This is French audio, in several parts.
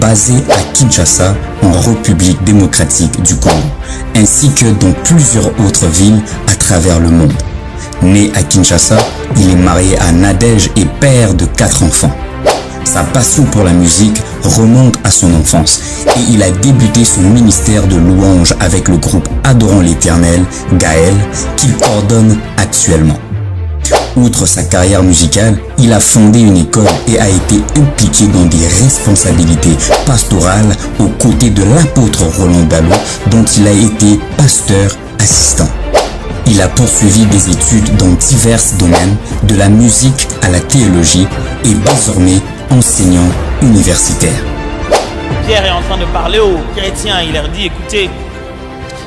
basé à Kinshasa, en République démocratique du Congo, ainsi que dans plusieurs autres villes à travers le monde. Né à Kinshasa, il est marié à Nadège et père de 4 enfants. Sa passion pour la musique remonte à son enfance et il a débuté son ministère de louange avec le groupe Adorant l'Éternel, Gaël, qu'il coordonne actuellement. Outre sa carrière musicale, il a fondé une école et a été impliqué dans des responsabilités pastorales aux côtés de l'apôtre Roland Dallot, dont il a été pasteur assistant. Il a poursuivi des études dans divers domaines, de la musique à la théologie, et désormais enseignant universitaire. Pierre est en train de parler aux chrétiens. Il leur dit, écoutez,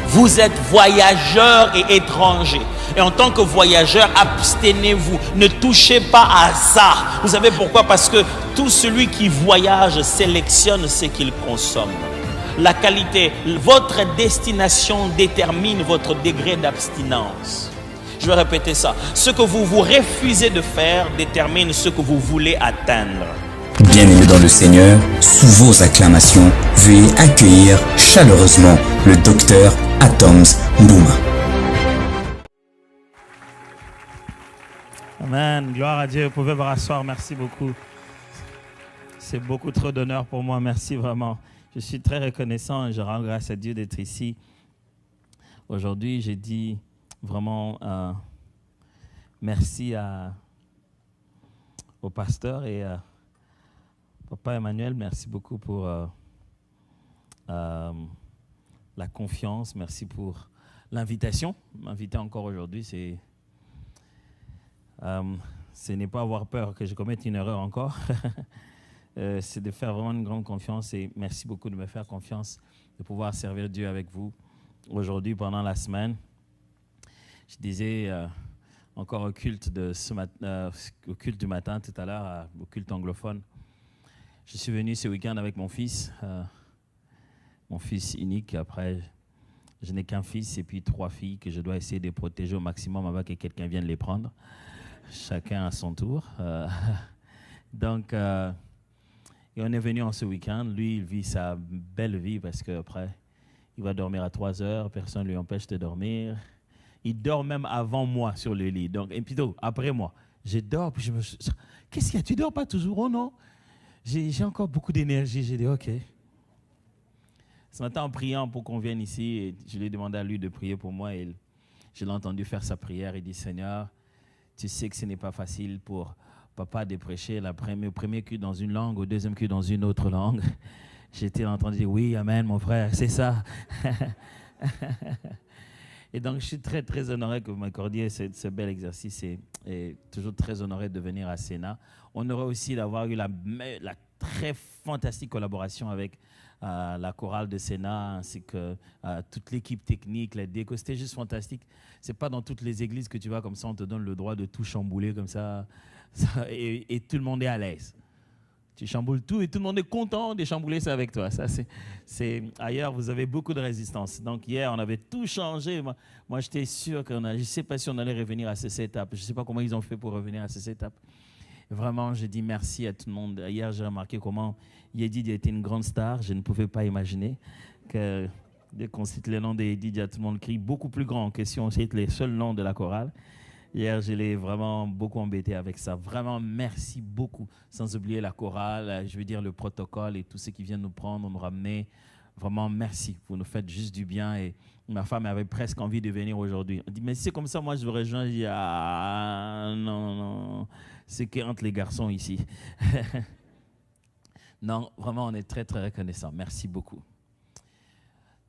vous êtes voyageurs et étrangers. Et en tant que voyageurs, abstenez-vous. Ne touchez pas à ça. Vous savez pourquoi? Parce que tout celui qui voyage sélectionne ce qu'il consomme. La qualité, votre destination détermine votre degré d'abstinence. Je vais répéter ça. Ce que vous vous refusez de faire détermine ce que vous voulez atteindre. Bien-aimé dans le Seigneur, sous vos acclamations, veuillez accueillir chaleureusement le docteur Atoms Mbouma. Amen. Gloire à Dieu. Vous pouvez vous rasseoir. Merci beaucoup. C'est beaucoup trop d'honneur pour moi. Merci vraiment. Je suis très reconnaissant et je rends grâce à Dieu d'être ici. Aujourd'hui, j'ai dit vraiment merci au pasteur et Papa Emmanuel. Merci beaucoup pour la confiance. Merci pour l'invitation. M'inviter encore aujourd'hui, ce n'est pas avoir peur que je commette une erreur encore. C'est de faire vraiment une grande confiance et merci beaucoup de me faire confiance, de pouvoir servir Dieu avec vous aujourd'hui pendant la semaine. Je disais encore au culte, au culte du matin tout à l'heure, au culte anglophone. Je suis venu ce week-end avec mon fils unique. Après, je n'ai qu'un fils et puis 3 filles que je dois essayer de protéger au maximum avant que quelqu'un vienne les prendre. Chacun à son tour. Donc, et on est venu en ce week-end. Lui, il vit sa belle vie parce qu'après, il va dormir à 3 heures. Personne ne lui empêche de dormir. Il dort même avant moi sur le lit. Donc, et plutôt, après moi. Je dors, puis qu'est-ce qu'il y a? Tu dors pas toujours? Oh non? J'ai encore beaucoup d'énergie. J'ai dit, OK. Ce matin, en priant pour qu'on vienne ici, je lui ai demandé à lui de prier pour moi. Et je l'ai entendu faire sa prière. Il dit, Seigneur, tu sais que ce n'est pas facile pour papa de prêcher au premier culte dans une langue, au deuxième culte dans une autre langue. J'étais entendu dire, oui, amen, mon frère, c'est ça. Et donc, je suis très, très honoré que vous m'accordiez ce bel exercice et toujours très honoré de venir à Sénat. On aurait aussi d'avoir eu la très fantastique collaboration avec la chorale de Sénat ainsi que toute l'équipe technique, la déco. C'était juste fantastique. C'est pas dans toutes les églises que tu vas comme ça, on te donne le droit de tout chambouler comme ça, et tout le monde est à l'aise. Tu chamboules tout et tout le monde est content de chambouler ça avec toi. Ça, ailleurs, vous avez beaucoup de résistance. Donc hier, on avait tout changé. Moi j'étais sûr je ne sais pas si on allait revenir à ce setup. Je ne sais pas comment ils ont fait pour revenir à ce setup. Vraiment, je dis merci à tout le monde. Hier, j'ai remarqué comment Yedid a été une grande star. Je ne pouvais pas imaginer que dès qu'on cite le nom de Yedid, tout le monde crie beaucoup plus grand que si on cite les seuls noms de la chorale. Hier, je l'ai vraiment beaucoup embêté avec ça. Vraiment, merci beaucoup. Sans oublier la chorale, je veux dire le protocole et tout ce qui vient nous prendre, nous ramener. Vraiment, merci. Vous nous faites juste du bien. Et ma femme avait presque envie de venir aujourd'hui. Elle dit, mais c'est comme ça, moi, je vous rejoins. Je dis, ah, non. C'est qu'entre les garçons ici. Non, vraiment, on est très, très reconnaissants. Merci beaucoup.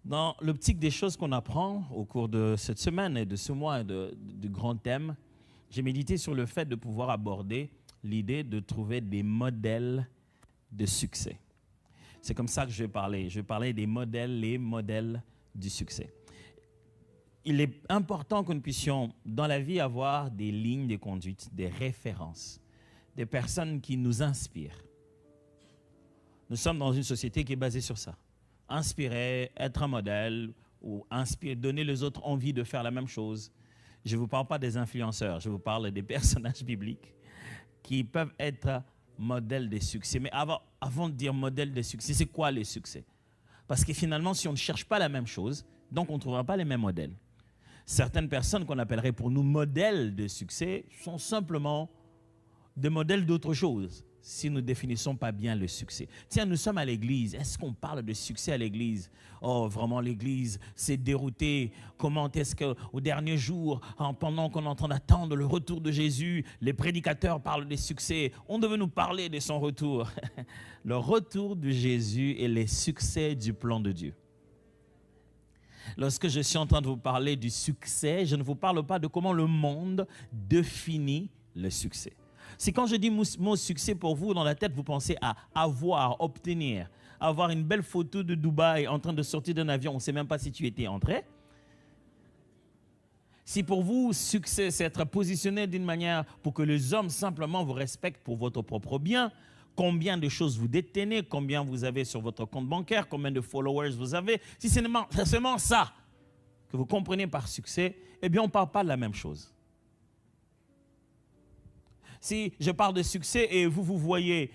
Dans l'optique des choses qu'on apprend au cours de cette semaine et de ce mois du grand thème, j'ai médité sur le fait de pouvoir aborder l'idée de trouver des modèles de succès. C'est comme ça que je vais parler. Je vais parler des modèles, les modèles du succès. Il est important que nous puissions, dans la vie, avoir des lignes de conduite, des références, des personnes qui nous inspirent. Nous sommes dans une société qui est basée sur ça. Inspirer, être un modèle, ou donner les autres envie de faire la même chose. Je ne vous parle pas des influenceurs, je vous parle des personnages bibliques qui peuvent être modèle de succès. Mais avant de dire modèle de succès, c'est quoi les succès? Parce que finalement, si on ne cherche pas la même chose, donc on ne trouvera pas les mêmes modèles. Certaines personnes qu'on appellerait pour nous modèles de succès sont simplement des modèles d'autre chose, si nous ne définissons pas bien le succès. Tiens, nous sommes à l'église. Est-ce qu'on parle de succès à l'église? Oh, vraiment, l'église s'est déroutée. Comment est-ce qu'au dernier jour, pendant qu'on est en train d'attendre le retour de Jésus, les prédicateurs parlent des succès? On devait nous parler de son retour. Le retour de Jésus est les succès du plan de Dieu. Lorsque je suis en train de vous parler du succès, je ne vous parle pas de comment le monde définit le succès. C'est quand je dis mot succès pour vous, dans la tête, vous pensez à avoir, obtenir, avoir une belle photo de Dubaï en train de sortir d'un avion. On ne sait même pas si tu étais entré. Si pour vous, succès, c'est être positionné d'une manière pour que les hommes simplement vous respectent pour votre propre bien, combien de choses vous détenez, combien vous avez sur votre compte bancaire, combien de followers vous avez, si c'est seulement ça que vous comprenez par succès, eh bien on ne parle pas de la même chose. Si je parle de succès et vous voyez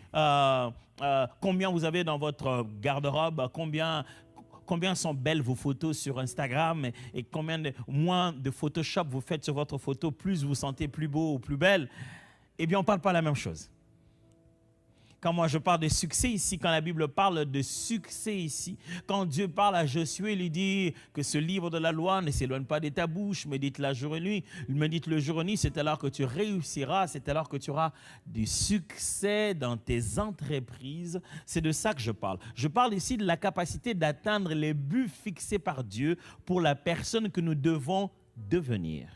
combien vous avez dans votre garde-robe, combien sont belles vos photos sur Instagram et combien moins de Photoshop vous faites sur votre photo, plus vous vous sentez plus beau ou plus belle, eh bien on ne parle pas de la même chose. Quand moi je parle de succès ici, quand la Bible parle de succès ici, quand Dieu parle à Josué, il lui dit que ce livre de la loi ne s'éloigne pas de ta bouche, médite-la jour et nuit, médite le jour et nuit, c'est alors que tu réussiras, c'est alors que tu auras du succès dans tes entreprises. C'est de ça que je parle. Je parle ici de la capacité d'atteindre les buts fixés par Dieu pour la personne que nous devons devenir.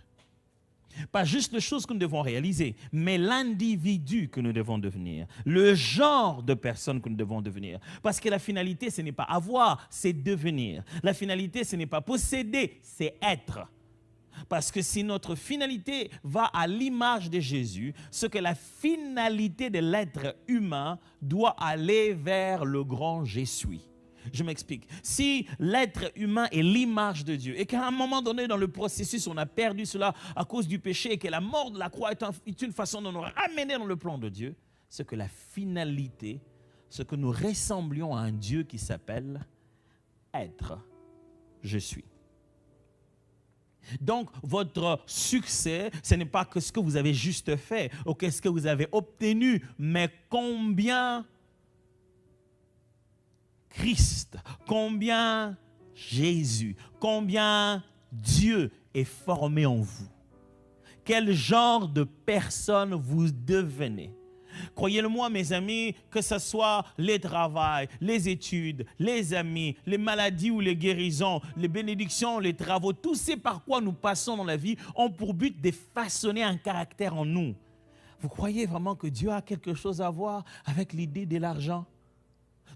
Pas juste les choses que nous devons réaliser, mais l'individu que nous devons devenir, le genre de personne que nous devons devenir. Parce que la finalité, ce n'est pas avoir, c'est devenir. La finalité, ce n'est pas posséder, c'est être. Parce que si notre finalité va à l'image de Jésus, ce que la finalité de l'être humain doit aller vers le grand je suis. Je m'explique. Si l'être humain est l'image de Dieu et qu'à un moment donné dans le processus, on a perdu cela à cause du péché et que la mort de la croix est une façon de nous ramener dans le plan de Dieu, c'est que la finalité, ce que nous ressemblions à un Dieu qui s'appelle être, je suis. Donc, votre succès, ce n'est pas que ce que vous avez juste fait ou qu'est-ce que vous avez obtenu, mais combien Christ, combien Jésus, combien Dieu est formé en vous. Quel genre de personne vous devenez. Croyez-le-moi, mes amis, que ce soit les travails, les études, les amis, les maladies ou les guérisons, les bénédictions, les travaux, tout ce par quoi nous passons dans la vie ont pour but de façonner un caractère en nous. Vous croyez vraiment que Dieu a quelque chose à voir avec l'idée de l'argent?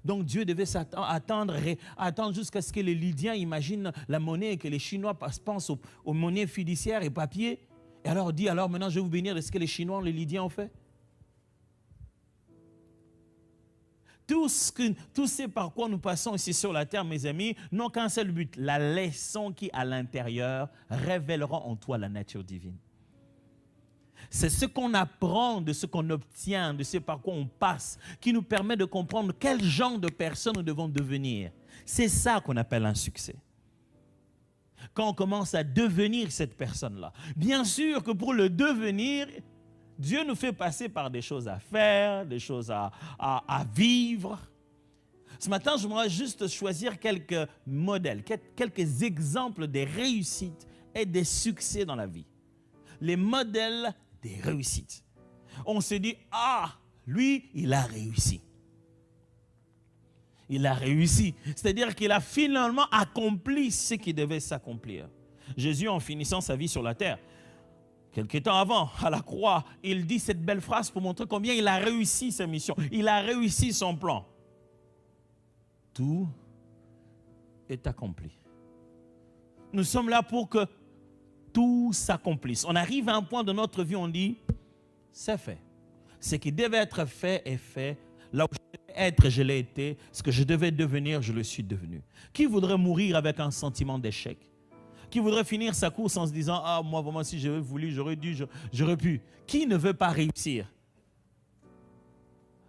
Donc Dieu devait attendre jusqu'à ce que les Lydiens imaginent la monnaie et que les Chinois pensent aux monnaies fiduciaires et papier. Et alors dit, alors maintenant je vais vous bénir de ce que les Chinois, les Lydiens ont fait. Tout ce par quoi nous passons ici sur la terre, mes amis, n'ont qu'un seul but, la leçon qui à l'intérieur révélera en toi la nature divine. C'est ce qu'on apprend, de ce qu'on obtient, de ce par quoi on passe, qui nous permet de comprendre quel genre de personne nous devons devenir. C'est ça qu'on appelle un succès. Quand on commence à devenir cette personne-là. Bien sûr que pour le devenir, Dieu nous fait passer par des choses à faire, des choses à vivre. Ce matin, je voudrais juste choisir quelques modèles, quelques exemples des réussites et des succès dans la vie. Les modèles des réussites. On se dit, ah, lui, il a réussi. Il a réussi. C'est-à-dire qu'il a finalement accompli ce qui devait s'accomplir. Jésus, en finissant sa vie sur la terre, quelque temps avant, à la croix, il dit cette belle phrase pour montrer combien il a réussi sa mission. Il a réussi son plan. Tout est accompli. Nous sommes là pour que tout s'accomplisse. On arrive à un point de notre vie où on dit, c'est fait. Ce qui devait être fait est fait. Là où je devais être, je l'ai été. Ce que je devais devenir, je le suis devenu. Qui voudrait mourir avec un sentiment d'échec? Qui voudrait finir sa course en se disant, ah, moi vraiment, si j'avais voulu, j'aurais dû, j'aurais pu. Qui ne veut pas réussir?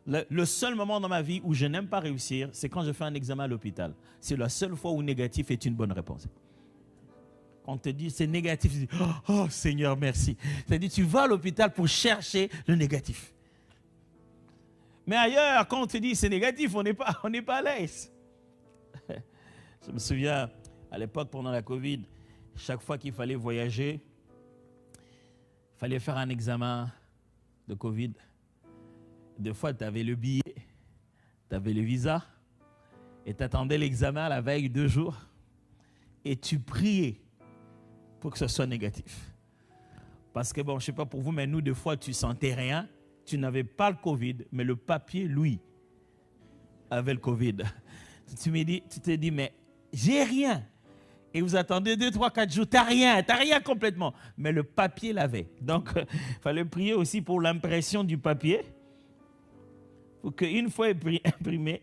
Le seul moment dans ma vie où je n'aime pas réussir, c'est quand je fais un examen à l'hôpital. C'est la seule fois où négatif est une bonne réponse. Quand on te dit c'est négatif, tu dis oh Seigneur, merci. C'est-à-dire tu vas à l'hôpital pour chercher le négatif. Mais ailleurs, quand on te dit c'est négatif, on n'est pas à l'aise. Je me souviens, à l'époque, pendant la Covid, chaque fois qu'il fallait voyager, il fallait faire un examen de Covid. Des fois, tu avais le billet, tu avais le visa, et tu attendais l'examen la veille 2 jours, et tu priais pour que ce soit négatif. Parce que, bon, je ne sais pas pour vous, mais nous, des fois, tu sentais rien, tu n'avais pas le Covid, mais le papier, lui, avait le Covid. Tu te dis, mais j'ai rien. Et vous attendez 2, 3, 4 jours, tu n'as rien complètement. Mais le papier l'avait. Donc, il fallait prier aussi pour l'impression du papier. Pour qu'une fois imprimé,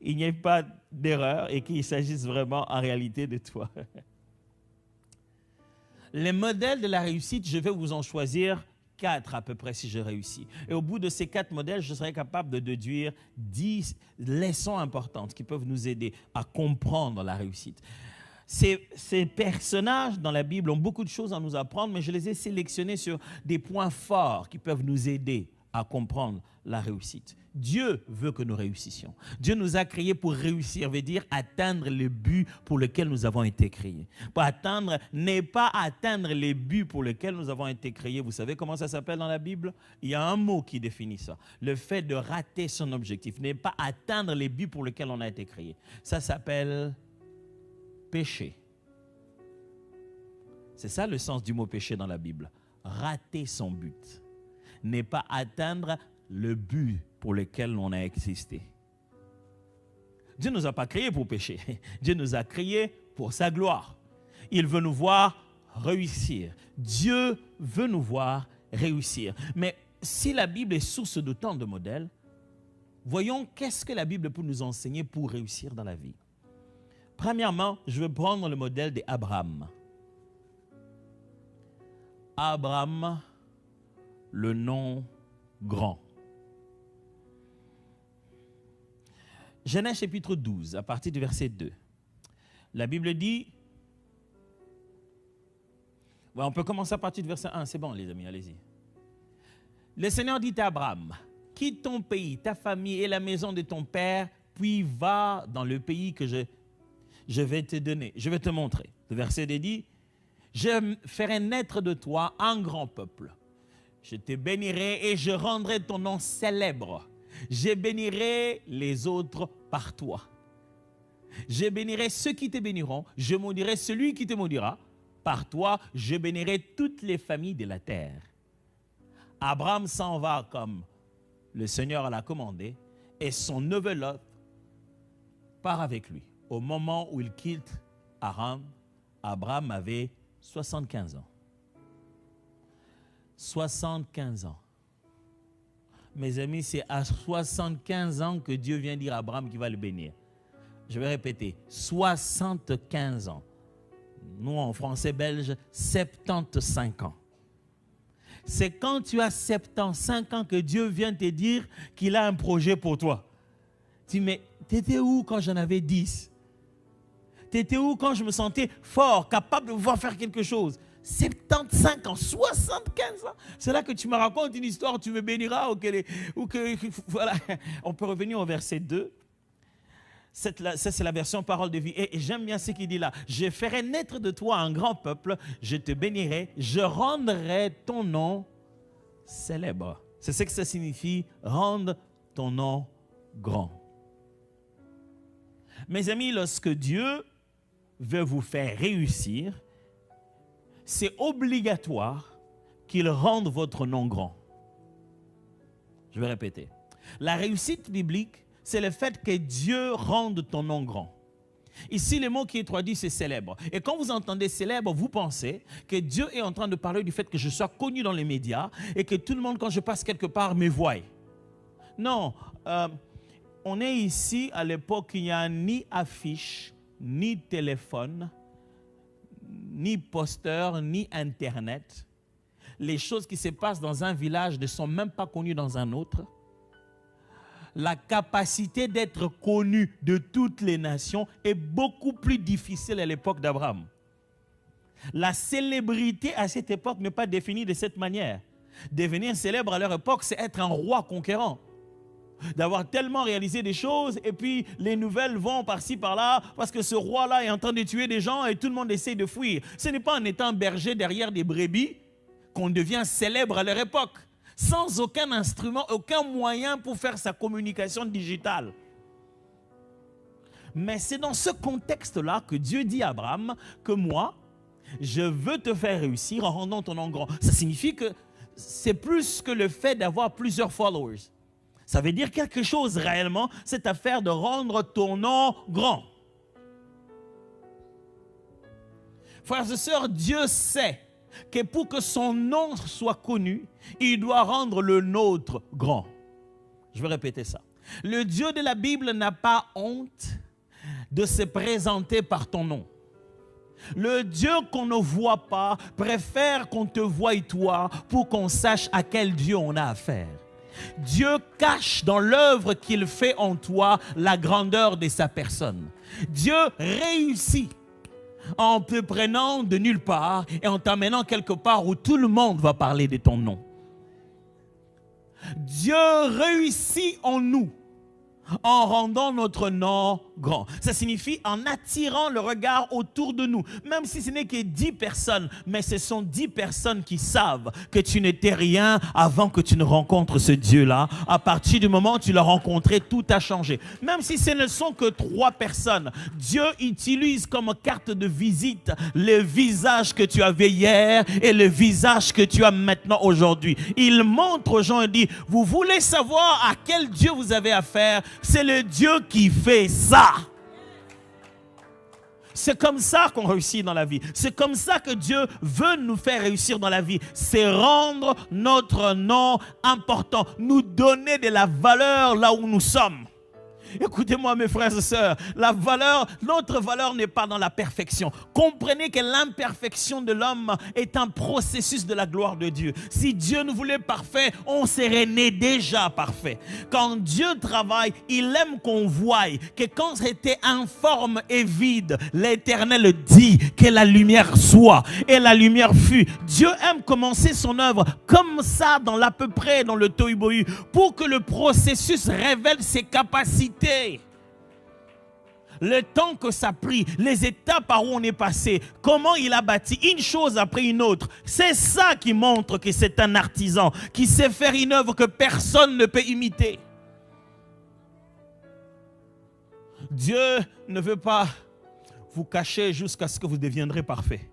il n'y ait pas d'erreur et qu'il s'agisse vraiment en réalité de toi. Les modèles de la réussite, je vais vous en choisir 4 à peu près si je réussis. Et au bout de ces 4 modèles, je serai capable de déduire 10 leçons importantes qui peuvent nous aider à comprendre la réussite. Ces personnages dans la Bible ont beaucoup de choses à nous apprendre, mais je les ai sélectionnés sur des points forts qui peuvent nous aider à comprendre la réussite. Dieu veut que nous réussissions. Dieu nous a créés pour réussir, veut dire atteindre le but pour lequel nous avons été créés. N'est pas atteindre les buts pour lesquels nous avons été créés. Vous savez comment ça s'appelle dans la Bible? Il y a un mot qui définit ça. Le fait de rater son objectif, n'est pas atteindre les buts pour lesquels on a été créé. Ça s'appelle péché. C'est ça le sens du mot péché dans la Bible. Rater son but. N'est pas atteindre le but pour lequel on a existé. Dieu ne nous a pas créés pour pécher. Dieu nous a créés pour sa gloire. Il veut nous voir réussir. Dieu veut nous voir réussir. Mais si la Bible est source de tant de modèles, voyons qu'est-ce que la Bible peut nous enseigner pour réussir dans la vie. Premièrement, je vais prendre le modèle d'Abraham. Abraham, le nom grand. Genèse chapitre 12, à partir du verset 2. La Bible dit, on peut commencer à partir du verset 1, c'est bon les amis, allez-y. Le Seigneur dit à Abraham, quitte ton pays, ta famille et la maison de ton père, puis va dans le pays que je vais te donner, je vais te montrer. Le verset 2 dit, je ferai naître de toi un grand peuple. Je te bénirai et je rendrai ton nom célèbre. Je bénirai les autres par toi. Je bénirai ceux qui te béniront. Je maudirai celui qui te maudira. Par toi, je bénirai toutes les familles de la terre. Abraham s'en va comme le Seigneur l'a commandé et son neveu Lot part avec lui. Au moment où il quitte Haran, Abraham avait 75 ans. 75 ans. Mes amis, c'est à 75 ans que Dieu vient dire à Abraham qu'il va le bénir. Je vais répéter, 75 ans. Nous, en français belge, 75 ans. C'est quand tu as 75 ans que Dieu vient te dire qu'il a un projet pour toi. Tu dis, mais tu étais où quand j'en avais 10? Tu étais où quand je me sentais fort, capable de pouvoir faire quelque chose? 75 ans, 75 ans. C'est là que tu me racontes une histoire, tu me béniras voilà. On peut revenir au verset 2. Ça, c'est la version parole de vie. Et j'aime bien ce qu'il dit là. Je ferai naître de toi un grand peuple, je te bénirai, je rendrai ton nom célèbre. C'est ce que ça signifie, rendre ton nom grand. Mes amis, lorsque Dieu veut vous faire réussir, c'est obligatoire qu'il rende votre nom grand. Je vais répéter. La réussite biblique, c'est le fait que Dieu rende ton nom grand. Ici, le mot qui est traduit, c'est célèbre. Et quand vous entendez célèbre, vous pensez que Dieu est en train de parler du fait que je sois connu dans les médias et que tout le monde, quand je passe quelque part, me voie. Non, on est ici à l'époque, il n'y a ni affiche, ni téléphone, ni poster, ni Internet. Les choses qui se passent dans un village ne sont même pas connues dans un autre. la capacité d'être connu de toutes les nations est beaucoup plus difficile à l'époque d'Abraham. La célébrité à cette époque n'est pas définie de cette manière. Devenir célèbre à leur époque, c'est être un roi conquérant. D'avoir tellement réalisé des choses et puis les nouvelles vont par-ci par-là parce que ce roi-là est en train de tuer des gens et tout le monde essaie de fuir. Ce n'est pas en étant berger derrière des brebis qu'on devient célèbre à leur époque, sans aucun instrument, aucun moyen pour faire sa communication digitale. Mais c'est dans ce contexte-là que Dieu dit à Abraham que moi, je veux te faire réussir en rendant ton nom grand. Ça signifie que c'est plus que le fait d'avoir plusieurs followers. Ça veut dire quelque chose réellement, cette affaire de rendre ton nom grand. Frères et sœurs, Dieu sait que pour que son nom soit connu, il doit rendre le nôtre grand. Je vais répéter ça. Le Dieu de la Bible n'a pas honte de se présenter par ton nom. Le Dieu qu'on ne voit pas préfère qu'on te voie toi pour qu'on sache à quel Dieu on a affaire. Dieu cache dans l'œuvre qu'il fait en toi la grandeur de sa personne. Dieu réussit en te prenant de nulle part et en t'amenant quelque part où tout le monde va parler de ton nom. Dieu réussit en nous en rendant notre nom grand. Ça signifie en attirant le regard autour de nous. Même si ce n'est que 10 personnes, mais ce sont 10 personnes qui savent que tu n'étais rien avant que tu ne rencontres ce Dieu-là. À partir du moment où tu l'as rencontré, tout a changé. Même si ce ne sont que 3 personnes, Dieu utilise comme carte de visite le visage que tu avais hier et le visage que tu as maintenant aujourd'hui. Il montre aux gens et dit, vous voulez savoir à quel Dieu vous avez affaire? C'est le Dieu qui fait ça. C'est comme ça qu'on réussit dans la vie. C'est comme ça que Dieu veut nous faire réussir dans la vie. C'est rendre notre nom important. Nous donner de la valeur là où nous sommes. Écoutez-moi mes frères et sœurs, notre valeur n'est pas dans la perfection. Comprenez que l'imperfection de l'homme est un processus de la gloire de Dieu. Si Dieu nous voulait parfait, on serait né déjà parfait. Quand Dieu travaille, il aime qu'on voie que quand c'était informe et vide, l'Éternel dit que la lumière soit et la lumière fut. Dieu aime commencer son œuvre comme ça dans l'à peu près, dans le tohu-bohu, pour que le processus révèle ses capacités. Le temps que ça a pris, les étapes par où on est passé, comment il a bâti une chose après une autre. C'est ça qui montre que c'est un artisan, qui sait faire une œuvre que personne ne peut imiter. Dieu ne veut pas vous cacher jusqu'à ce que vous deviendrez parfait.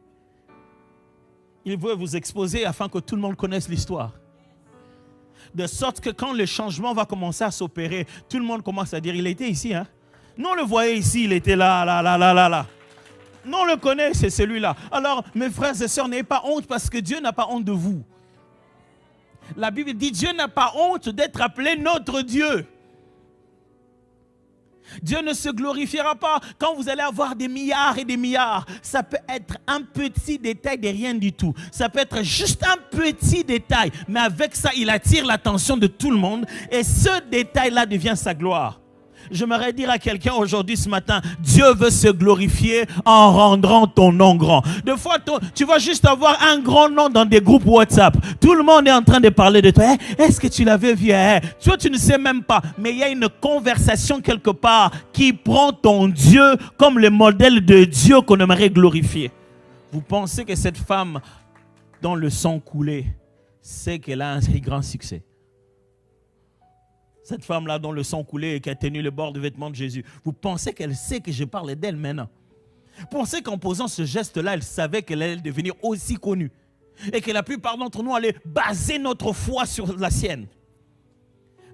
Il veut vous exposer afin que tout le monde connaisse l'histoire. De sorte que quand le changement va commencer à s'opérer, tout le monde commence à dire, il était ici, hein? Nous, on le voyait ici, il était là. Nous, on le connaît, c'est celui-là. Alors, mes frères et sœurs, n'ayez pas honte parce que Dieu n'a pas honte de vous. La Bible dit, Dieu n'a pas honte d'être appelé notre Dieu. Dieu ne se glorifiera pas quand vous allez avoir des milliards et des milliards. Ça peut être un petit détail de rien du tout. Ça peut être juste un petit détail. Mais avec ça, il attire l'attention de tout le monde. Et ce détail-là devient sa gloire. J'aimerais dire à quelqu'un aujourd'hui, ce matin, Dieu veut se glorifier en rendant ton nom grand. Des fois, tu vas juste avoir un grand nom dans des groupes WhatsApp. Tout le monde est en train de parler de toi. Est-ce que tu l'avais vu? Toi, tu ne sais même pas. Mais il y a une conversation quelque part qui prend ton Dieu comme le modèle de Dieu qu'on aimerait glorifier. Vous pensez que cette femme, dont le sang coulé, sait qu'elle a un si grand succès? Cette femme-là dont le sang coulait et qui a tenu le bord du vêtement de Jésus. Vous pensez qu'elle sait que je parle d'elle maintenant? Vous pensez qu'en posant ce geste-là, elle savait qu'elle allait devenir aussi connue? Et que la plupart d'entre nous allaient baser notre foi sur la sienne?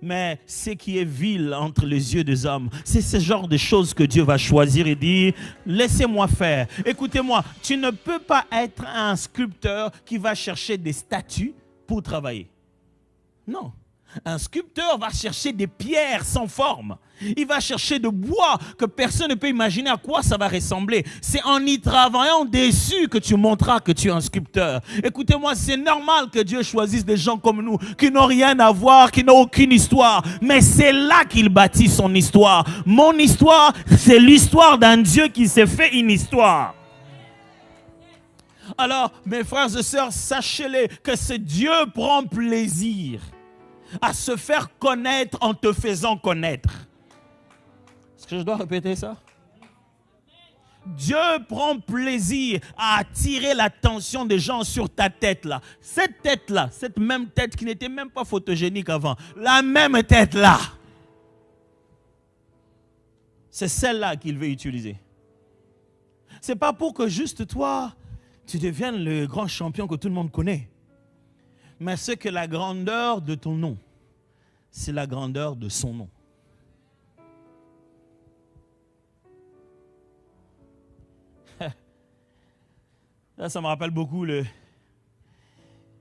Mais ce qui est vil entre les yeux des hommes, c'est ce genre de choses que Dieu va choisir et dire, laissez-moi faire. Écoutez-moi, tu ne peux pas être un sculpteur qui va chercher des statues pour travailler. Non. Un sculpteur va chercher des pierres sans forme. Il va chercher de bois que personne ne peut imaginer à quoi ça va ressembler. C'est en y travaillant dessus que tu montreras que tu es un sculpteur. Écoutez-moi, c'est normal que Dieu choisisse des gens comme nous, qui n'ont rien à voir, qui n'ont aucune histoire. Mais c'est là qu'il bâtit son histoire. Mon histoire, c'est l'histoire d'un Dieu qui s'est fait une histoire. Alors, mes frères et sœurs, sachez-le que ce Dieu prend plaisir à se faire connaître en te faisant connaître. Est-ce que je dois répéter ça? Dieu prend plaisir à attirer l'attention des gens sur ta tête là. Cette tête là, cette même tête qui n'était même pas photogénique avant, la même tête là, c'est celle-là qu'il veut utiliser. C'est pas pour que juste toi, tu deviennes le grand champion que tout le monde connaît. Mais c'est que la grandeur de ton nom, c'est la grandeur de son nom. Là, ça me rappelle beaucoup le...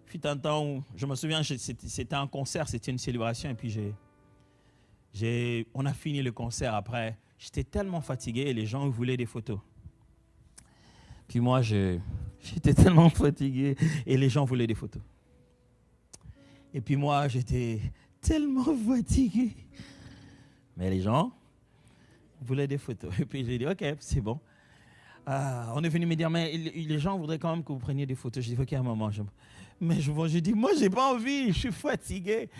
Fut un temps où, je me souviens, c'était un concert, c'était une célébration, et puis on a fini le concert après. J'étais tellement fatigué et les gens voulaient des photos. Puis moi, j'étais tellement fatigué et les gens voulaient des photos. Et puis moi, j'étais tellement fatigué. Mais les gens voulaient des photos. Et puis j'ai dit, ok, c'est bon. On est venu me dire, mais les gens voudraient quand même que vous preniez des photos. Je dis, ok, à un moment. Mais je dis, moi, j'ai pas envie, je suis fatigué.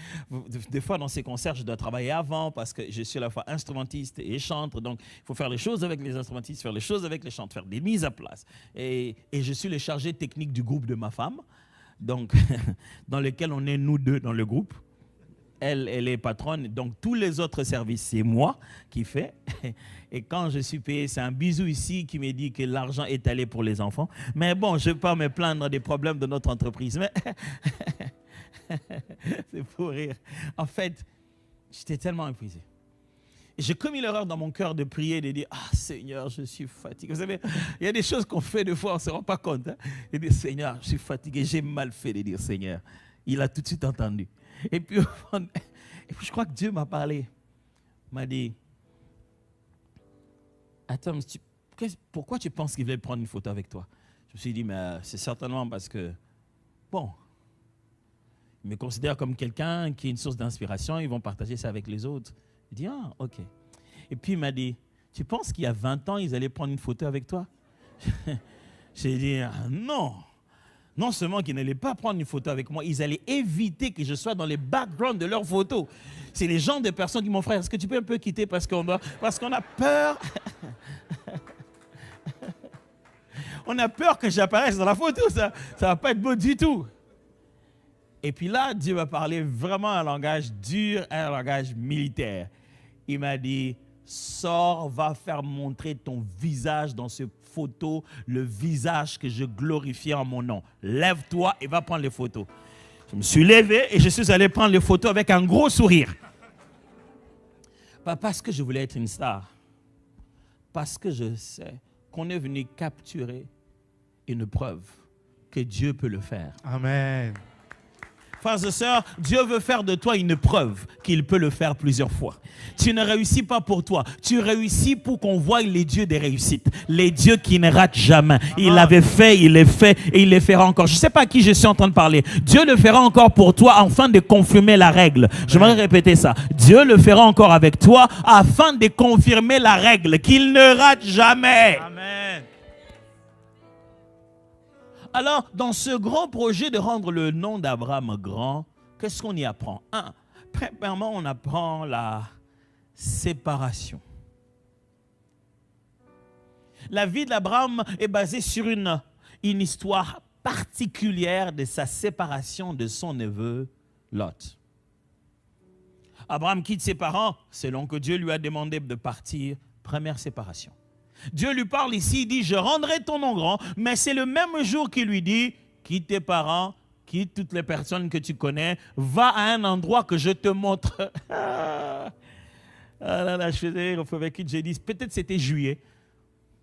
Des fois, dans ces concerts, je dois travailler avant parce que je suis à la fois instrumentiste et chantre. Donc, il faut faire les choses avec les instrumentistes, faire les choses avec les chanteurs, faire des mises à place. Et je suis le chargé technique du groupe de ma femme. Donc, dans lequel on est nous deux dans le groupe. Elle est patronne, donc tous les autres services, c'est moi qui fais. Et quand je suis payé, c'est un bisou ici qui me dit que l'argent est allé pour les enfants. Mais bon, je ne vais pas me plaindre des problèmes de notre entreprise. Mais c'est pour rire. En fait, j'étais tellement épuisé. J'ai commis l'erreur dans mon cœur de prier, de dire « Ah Seigneur, je suis fatigué ». Vous savez, il y a des choses qu'on fait des fois, on ne se rend pas compte. Hein? De dire « Seigneur, je suis fatigué, j'ai mal fait de dire Seigneur ». Il a tout de suite entendu. Et puis, je crois que Dieu m'a parlé. Il m'a dit « Attends, pourquoi tu penses qu'il voulait prendre une photo avec toi ?» Je me suis dit « Mais c'est certainement parce que, bon, il me considère comme quelqu'un qui est une source d'inspiration, ils vont partager ça avec les autres. » Je dis « Ah, ok. » Et puis il m'a dit « Tu penses qu'il y a 20 ans, ils allaient prendre une photo avec toi ?» J'ai dit « Non. Non seulement qu'ils n'allaient pas prendre une photo avec moi, ils allaient éviter que je sois dans les backgrounds de leurs photos. » C'est les gens des personnes qui m'ont frère, est-ce que tu peux un peu quitter parce qu'on a peur. On a peur que j'apparaisse dans la photo, ça ne va pas être beau du tout. Et puis là, Dieu m'a parlé vraiment un langage dur, un langage militaire. Il m'a dit, sors, va faire montrer ton visage dans cette photo, le visage que je glorifie en mon nom. Lève-toi et va prendre les photos. Je me suis levé et je suis allé prendre les photos avec un gros sourire. Pas parce que je voulais être une star, parce que je sais qu'on est venu capturer une preuve que Dieu peut le faire. Amen. Frères et sœurs, Dieu veut faire de toi une preuve qu'il peut le faire plusieurs fois. Tu ne réussis pas pour toi. Tu réussis pour qu'on voie les dieux des réussites. Les dieux qui ne ratent jamais. Il l'avait fait, il l'a fait et il le fera encore. Je ne sais pas à qui je suis en train de parler. Dieu le fera encore pour toi afin de confirmer la règle. Je vais répéter ça. Dieu le fera encore avec toi afin de confirmer la règle. Qu'il ne rate jamais. Amen. Alors, dans ce grand projet de rendre le nom d'Abraham grand, qu'est-ce qu'on y apprend? Premièrement, on apprend la séparation. La vie d'Abraham est basée sur une histoire particulière de sa séparation de son neveu Lot. Abraham quitte ses parents, selon que Dieu lui a demandé de partir, première séparation. Dieu lui parle ici, il dit, je rendrai ton nom grand, mais c'est le même jour qu'il lui dit, quitte tes parents, quitte toutes les personnes que tu connais, va à un endroit que je te montre. Ah là là, je faisais avec qui j'ai dit, peut-être c'était juillet.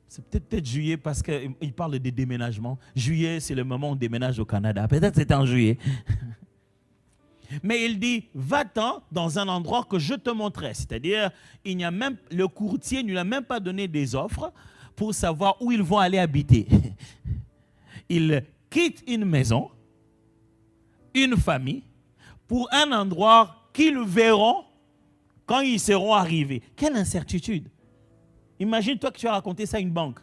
C'est peut-être juillet parce qu'il parle de déménagement. Juillet, c'est le moment où on déménage au Canada. Peut-être c'était en juillet. Mais il dit, va-t'en dans un endroit que je te montrerai. C'est-à-dire, le courtier ne lui a même pas donné des offres pour savoir où ils vont aller habiter. Il quitte une maison, une famille, pour un endroit qu'ils verront quand ils seront arrivés. Quelle incertitude! Imagine-toi que tu as raconté ça à une banque.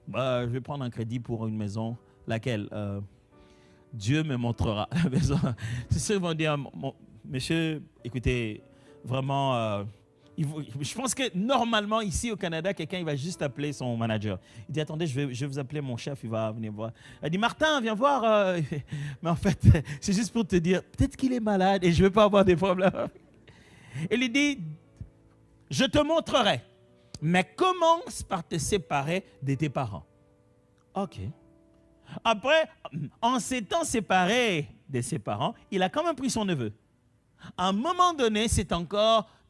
Je vais prendre un crédit pour une maison, laquelle Dieu me montrera la maison. C'est sûr qu'ils vont dire, monsieur, écoutez, vraiment, je pense que normalement, ici au Canada, quelqu'un il va juste appeler son manager. Il dit, attendez, je vais vous appeler mon chef, il va venir voir. Il dit, Martin, viens voir. Mais en fait, c'est juste pour te dire, peut-être qu'il est malade et je ne vais pas avoir des problèmes. Il lui dit, je te montrerai, mais commence par te séparer de tes parents. Ok. Après, en s'étant séparé de ses parents, il a quand même pris son neveu. À un moment donné,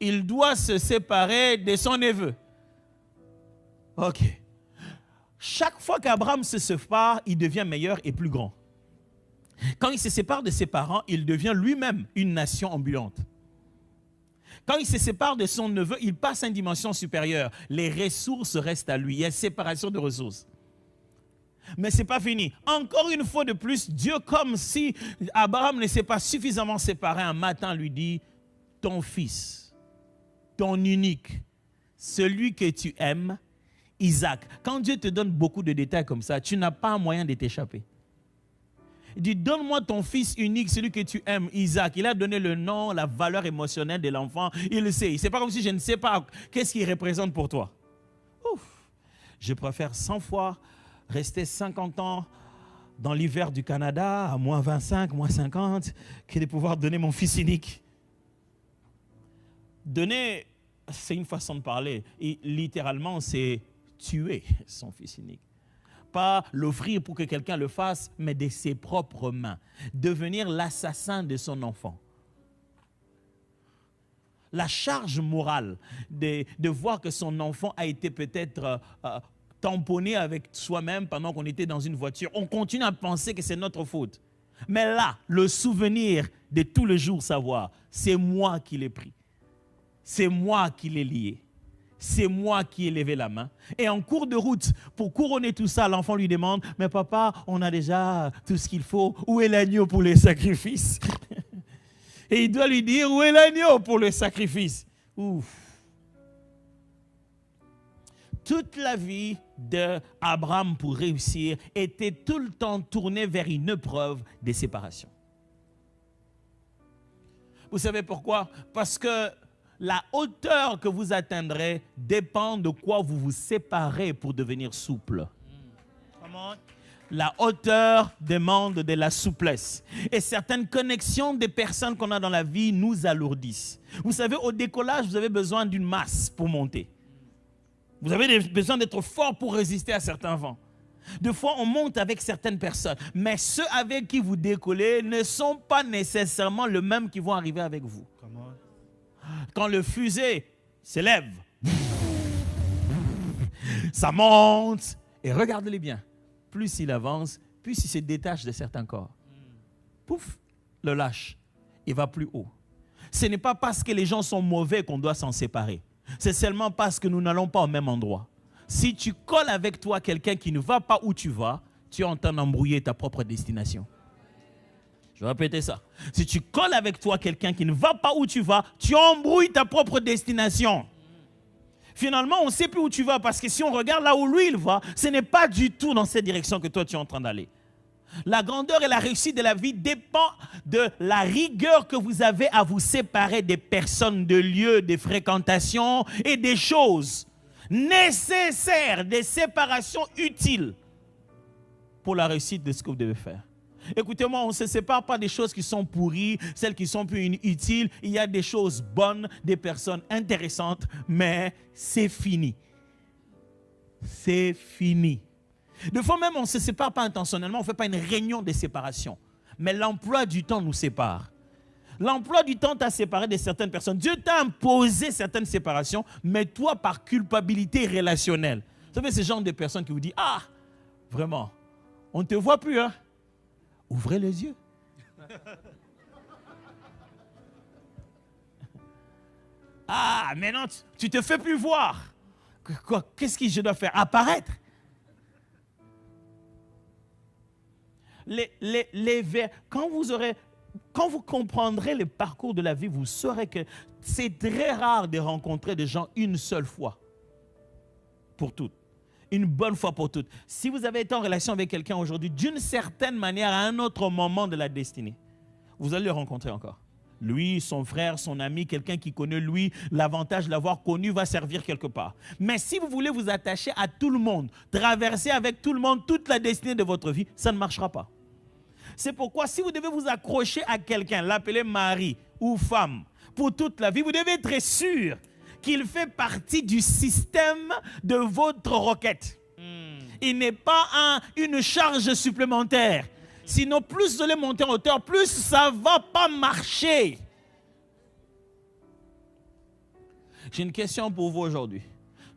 il doit se séparer de son neveu. Ok. Chaque fois qu'Abraham se sépare, il devient meilleur et plus grand. Quand il se sépare de ses parents, il devient lui-même une nation ambulante. Quand il se sépare de son neveu, il passe à une dimension supérieure. Les ressources restent à lui. Il y a séparation de ressources. Mais ce n'est pas fini. Encore une fois de plus, Dieu, comme si Abraham ne s'est pas suffisamment séparé, un matin lui dit, ton fils, ton unique, celui que tu aimes, Isaac. Quand Dieu te donne beaucoup de détails comme ça, tu n'as pas un moyen de t'échapper. Il dit, donne-moi ton fils unique, celui que tu aimes, Isaac. Il a donné le nom, la valeur émotionnelle de l'enfant. Il le sait. Ce n'est pas comme si je ne sais pas qu'est-ce qu'il représente pour toi. Ouf. Je préfère 100 fois rester 50 ans dans l'hiver du Canada, à moins 25, moins 50, que de pouvoir donner mon fils unique. Donner, c'est une façon de parler. Et littéralement, c'est tuer son fils unique. Pas l'offrir pour que quelqu'un le fasse, mais de ses propres mains. Devenir l'assassin de son enfant. La charge morale de voir que son enfant a été peut-être tamponné avec soi-même pendant qu'on était dans une voiture. On continue à penser que c'est notre faute. Mais là, le souvenir de tout le jour savoir, c'est moi qui l'ai pris. C'est moi qui l'ai lié. C'est moi qui ai levé la main. Et en cours de route, pour couronner tout ça, l'enfant lui demande, mais papa, on a déjà tout ce qu'il faut. Où est l'agneau pour les sacrifices? Et il doit lui dire, où est l'agneau pour le sacrifice? Ouf. Toute la vie d'Abraham pour réussir était tout le temps tournée vers une épreuve de séparation. Vous savez pourquoi? Parce que la hauteur que vous atteindrez dépend de quoi vous vous séparez pour devenir souple. La hauteur demande de la souplesse. Et certaines connexions des personnes qu'on a dans la vie nous alourdissent. Vous savez, au décollage, vous avez besoin d'une masse pour monter. Vous avez besoin d'être fort pour résister à certains vents. Des fois, on monte avec certaines personnes, mais ceux avec qui vous décollez ne sont pas nécessairement les mêmes qui vont arriver avec vous. Quand le fusée s'élève, ça monte, et regardez-les bien. Plus il avance, plus il se détache de certains corps. Pouf, le lâche, il va plus haut. Ce n'est pas parce que les gens sont mauvais qu'on doit s'en séparer. C'est seulement parce que nous n'allons pas au même endroit. Si tu colles avec toi quelqu'un qui ne va pas où tu vas, tu es en train d'embrouiller ta propre destination. Je vais répéter ça. Si tu colles avec toi quelqu'un qui ne va pas où tu vas, tu embrouilles ta propre destination. Finalement, on ne sait plus où tu vas parce que si on regarde là où lui il va, ce n'est pas du tout dans cette direction que toi tu es en train d'aller. La grandeur et la réussite de la vie dépend de la rigueur que vous avez à vous séparer des personnes, de lieux, des fréquentations et des choses nécessaires, des séparations utiles pour la réussite de ce que vous devez faire. Écoutez-moi, on ne se sépare pas des choses qui sont pourries, celles qui sont plus inutiles. Il y a des choses bonnes, des personnes intéressantes, mais c'est fini. C'est fini. Des fois même, on ne se sépare pas intentionnellement, on ne fait pas une réunion de séparation. Mais l'emploi du temps nous sépare. L'emploi du temps t'a séparé de certaines personnes. Dieu t'a imposé certaines séparations, mais toi, par culpabilité relationnelle. Vous savez, ce genre de personnes qui vous disent, ah, vraiment, on ne te voit plus, hein? Ouvrez les yeux. Ah, maintenant, tu te fais plus voir. Qu'est-ce que je dois faire? Apparaître. Quand vous comprendrez le parcours de la vie, vous saurez que c'est très rare de rencontrer des gens une seule fois. Pour toutes. Une bonne fois pour toutes. Si vous avez été en relation avec quelqu'un aujourd'hui, d'une certaine manière, à un autre moment de la destinée, vous allez le rencontrer encore. Lui, son frère, son ami, quelqu'un qui connaît lui, l'avantage de l'avoir connu va servir quelque part. Mais si vous voulez vous attacher à tout le monde, traverser avec tout le monde toute la destinée de votre vie, ça ne marchera pas. C'est pourquoi si vous devez vous accrocher à quelqu'un, l'appeler mari ou femme, pour toute la vie, vous devez être sûr qu'il fait partie du système de votre requête. Il n'est pas une charge supplémentaire. Sinon, plus vous allez monter en hauteur, plus ça ne va pas marcher. J'ai une question pour vous aujourd'hui.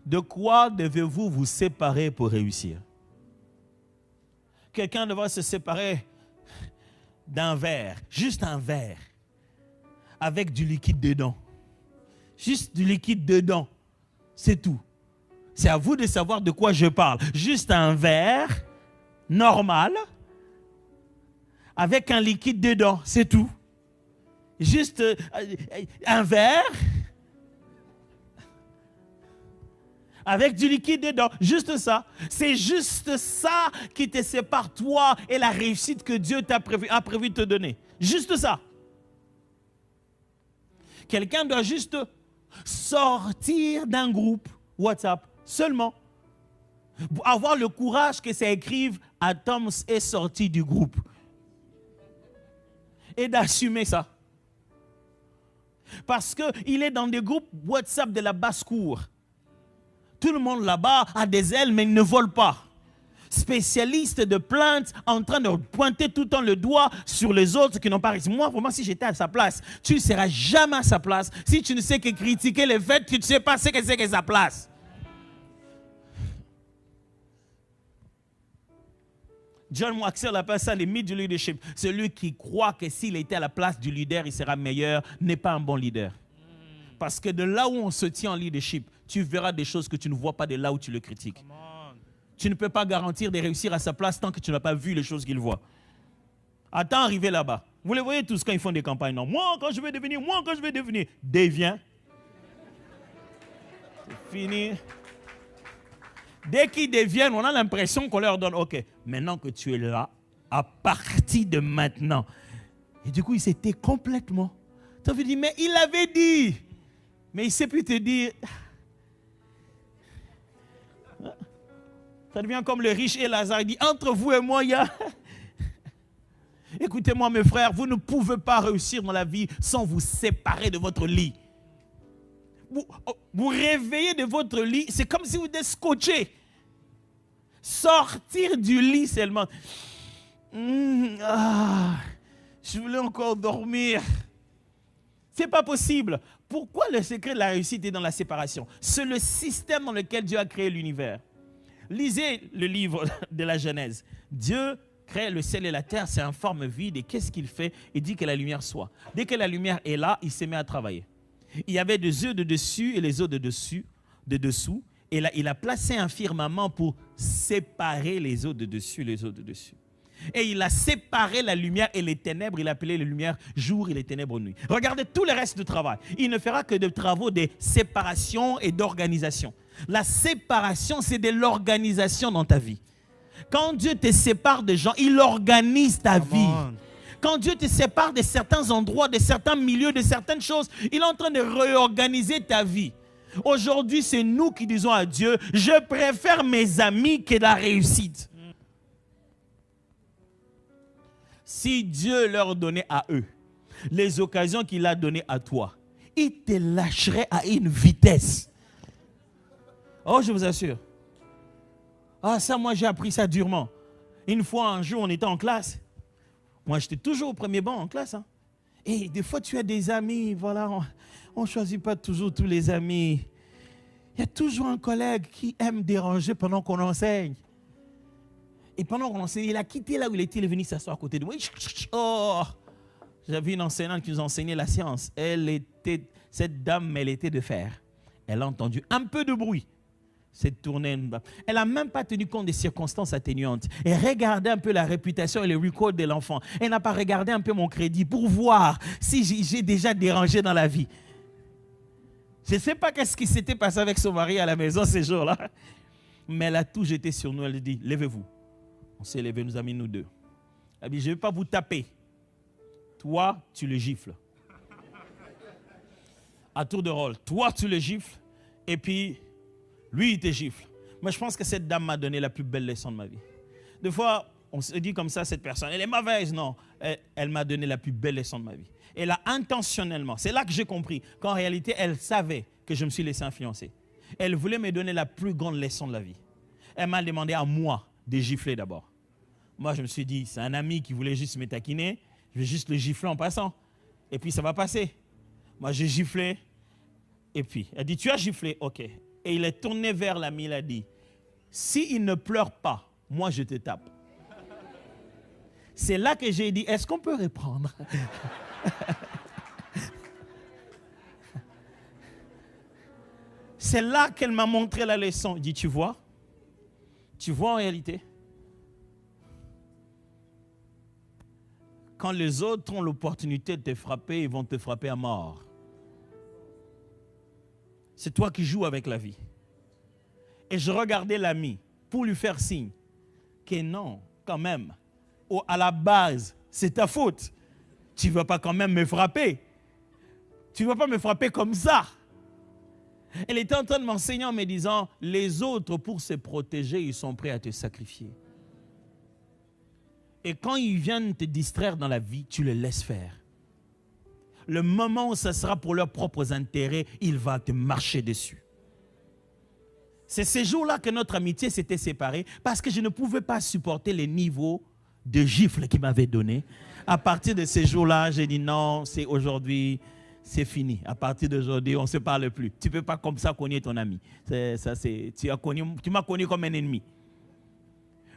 De quoi devez-vous vous séparer pour réussir? Quelqu'un devra se séparer d'un verre, juste un verre, avec du liquide dedans. Juste du liquide dedans. C'est tout. C'est à vous de savoir de quoi je parle. Juste un verre normal, avec un liquide dedans, c'est tout. Juste un verre avec du liquide dedans, juste ça. C'est juste ça qui te sépare, toi et la réussite que Dieu a prévu de te donner. Juste ça. Quelqu'un doit juste sortir d'un groupe WhatsApp seulement. Avoir le courage que ça écrive « Atoms est sorti du groupe ». Et d'assumer ça. Parce qu'il est dans des groupes WhatsApp de la basse-cour. Tout le monde là-bas a des ailes, mais il ne vole pas. Spécialiste de plaintes, en train de pointer tout le temps le doigt sur les autres qui n'ont pas réussi. Moi, vraiment, si j'étais à sa place, tu ne seras jamais à sa place. Si tu ne sais que critiquer les faits, tu ne sais pas ce que c'est que sa place. John Maxwell appelle ça les mythes du leadership. Celui qui croit que s'il était à la place du leader, il sera meilleur, n'est pas un bon leader. Parce que de là où on se tient en leadership, tu verras des choses que tu ne vois pas de là où tu le critiques. Tu ne peux pas garantir de réussir à sa place tant que tu n'as pas vu les choses qu'il voit. Attends, arriver là-bas. Vous les voyez tous quand ils font des campagnes. Non, moi, quand je vais devenir, deviens. C'est fini. Dès qu'ils deviennent, on a l'impression qu'on leur donne, ok, maintenant que tu es là, à partir de maintenant. Et du coup, il s'était complètement. Tu as dit, mais il avait dit. Mais il ne sait plus te dire. Ça devient comme le riche et Lazare. Il dit, entre vous et moi, il y a... Écoutez-moi, mes frères, vous ne pouvez pas réussir dans la vie sans vous séparer de votre lit. Vous réveillez de votre lit, c'est comme si vous étiez scotché. Sortir du lit seulement. Je voulais encore dormir. C'est pas possible. Pourquoi le secret de la réussite est dans la séparation? C'est le système dans lequel Dieu a créé l'univers. Lisez le livre de la Genèse. Dieu crée le ciel et la terre, c'est en forme vide. Et qu'est-ce qu'il fait? Il dit que la lumière soit. Dès que la lumière est là, il se met à travailler. Il y avait des œufs de dessus et les œufs de dessous. Et là, il a placé un firmament pour séparer les œufs de dessus et les œufs de dessus. Et il a séparé la lumière et les ténèbres. Il a appelé les lumières jour et les ténèbres nuit. Regardez tout le reste du travail. Il ne fera que des travaux de séparation et d'organisation. La séparation, c'est de l'organisation dans ta vie. Quand Dieu te sépare de gens, il organise ta vie. Quand Dieu te sépare de certains endroits, de certains milieux, de certaines choses, il est en train de réorganiser ta vie. Aujourd'hui, c'est nous qui disons à Dieu, je préfère mes amis que la réussite. Si Dieu leur donnait à eux les occasions qu'il a données à toi, il te lâcherait à une vitesse. Oh, je vous assure. Ah, ça, moi, j'ai appris ça durement. Une fois, un jour, on était en classe. Moi, j'étais toujours au premier banc en classe. Hein. Et des fois, tu as des amis. Voilà, on ne choisit pas toujours tous les amis. Il y a toujours un collègue qui aime déranger pendant qu'on enseigne. Et pendant qu'on enseigne, il a quitté là où il était, il est venu s'asseoir à côté de moi. Oh, J'avais une enseignante qui nous enseignait la science. Cette dame, elle était de fer. Elle a entendu un peu de bruit. S'est tournée. Elle n'a même pas tenu compte des circonstances atténuantes. Elle regardait un peu la réputation et le record de l'enfant. Elle n'a pas regardé un peu mon crédit pour voir si j'ai déjà dérangé dans la vie. Je ne sais pas qu'est-ce qui s'était passé avec son mari à la maison ces jours-là. Mais elle a tout jeté sur nous. Elle a dit, levez-vous. On s'est levé, nous a mis nous deux. Elle a dit, je ne vais pas vous taper. Toi, tu le gifles. À tour de rôle. Toi, tu le gifles. Et puis, lui, il te gifle. Mais je pense que cette dame m'a donné la plus belle leçon de ma vie. Des fois, on se dit comme ça, cette personne, elle est mauvaise. Non, elle m'a donné la plus belle leçon de ma vie. Elle a intentionnellement, c'est là que j'ai compris qu'en réalité, elle savait que je me suis laissé influencer. Elle voulait me donner la plus grande leçon de la vie. Elle m'a demandé à moi de gifler d'abord. Moi, je me suis dit, c'est un ami qui voulait juste me taquiner. Je vais juste le gifler en passant. Et puis, ça va passer. Moi, j'ai giflé. Et puis, elle dit, tu as giflé, ok. Et il est tourné vers l'ami, il a dit, s'il ne pleure pas, moi, je te tape. C'est là que j'ai dit, est-ce qu'on peut reprendre? C'est là qu'elle m'a montré la leçon. Il dit, tu vois en réalité, quand les autres ont l'opportunité de te frapper, ils vont te frapper à mort. C'est toi qui joues avec la vie. Et je regardais l'ami pour lui faire signe que non, quand même, à la base, c'est ta faute. Tu ne vas pas quand même me frapper. Tu ne vas pas me frapper comme ça. Elle était en train de m'enseigner en me disant, les autres, pour se protéger, ils sont prêts à te sacrifier. Et quand ils viennent te distraire dans la vie, tu les laisses faire. Le moment où ça sera pour leurs propres intérêts, il va te marcher dessus. C'est ces jours-là que notre amitié s'était séparée parce que je ne pouvais pas supporter les niveaux de gifles qu'il m'avait donné. À partir de ces jours-là, j'ai dit non, c'est aujourd'hui, c'est fini. À partir d'aujourd'hui, on ne se parle plus. Tu ne peux pas comme ça cogner ton ami. Tu m'as cogné comme un ennemi.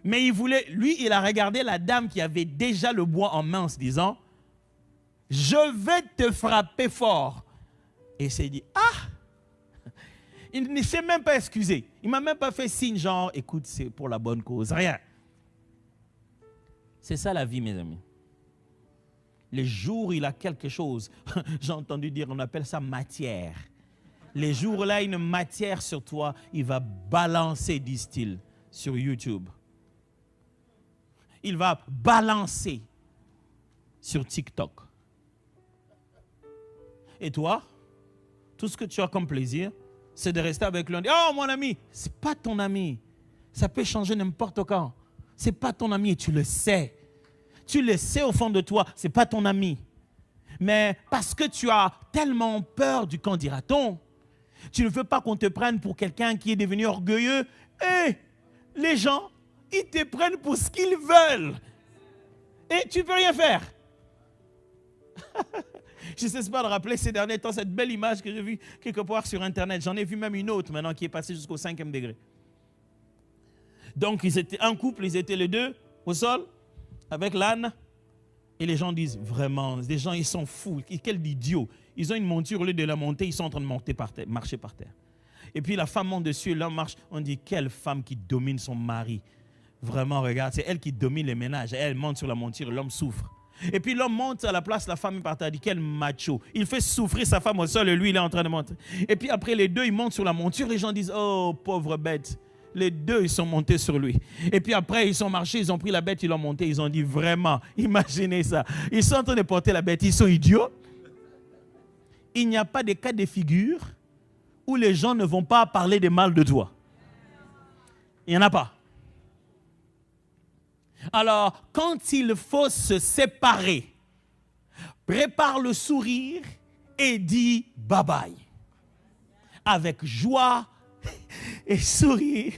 Mais il a regardé la dame qui avait déjà le bois en main en se disant, je vais te frapper fort. Et il s'est dit, ah! Il ne s'est même pas excusé. Il ne m'a même pas fait signe genre, écoute, c'est pour la bonne cause. Rien. C'est ça la vie, mes amis. Les jours où il a quelque chose, j'ai entendu dire, on appelle ça matière. Les jours où il a une matière sur toi, il va balancer, disent-ils, sur YouTube. Il va balancer sur TikTok. Et toi, tout ce que tu as comme plaisir, c'est de rester avec l'un. Oh mon ami, ce n'est pas ton ami. Ça peut changer n'importe quand. Ce n'est pas ton ami et tu le sais. Tu le sais au fond de toi, ce n'est pas ton ami. Mais parce que tu as tellement peur du qu'en dira-t-on, tu ne veux pas qu'on te prenne pour quelqu'un qui est devenu orgueilleux. Et les gens, ils te prennent pour ce qu'ils veulent. Et tu ne peux rien faire. Je ne cesse pas de rappeler ces derniers temps cette belle image que j'ai vue quelque part sur Internet. J'en ai vu même une autre maintenant qui est passée jusqu'au 5e degré. Donc, ils étaient un couple, ils étaient les deux au sol avec l'âne. Et les gens disent vraiment, les gens ils sont fous, quel idiot. Ils ont une monture, au lieu de la monter, ils sont en train de monter par terre, marcher par terre. Et puis la femme monte dessus et l'homme marche. On dit, quelle femme qui domine son mari. Vraiment, regarde, c'est elle qui domine les ménages. Elle monte sur la monture et l'homme souffre. Et puis l'homme monte à la place, la femme est par terre. Elle dit, quel macho. Il fait souffrir sa femme au sol et lui, il est en train de monter. Et puis après, les deux, ils montent sur la monture. Les gens disent, oh, pauvre bête. Les deux, ils sont montés sur lui. Et puis après, ils sont marchés, ils ont pris la bête, ils l'ont montée. Ils ont dit, vraiment, imaginez ça. Ils sont en train de porter la bête. Ils sont idiots. Il n'y a pas de cas de figure où les gens ne vont pas parler de mal de toi. Il n'y en a pas. Alors, quand il faut se séparer, prépare le sourire et dis bye bye. Avec joie et sourire.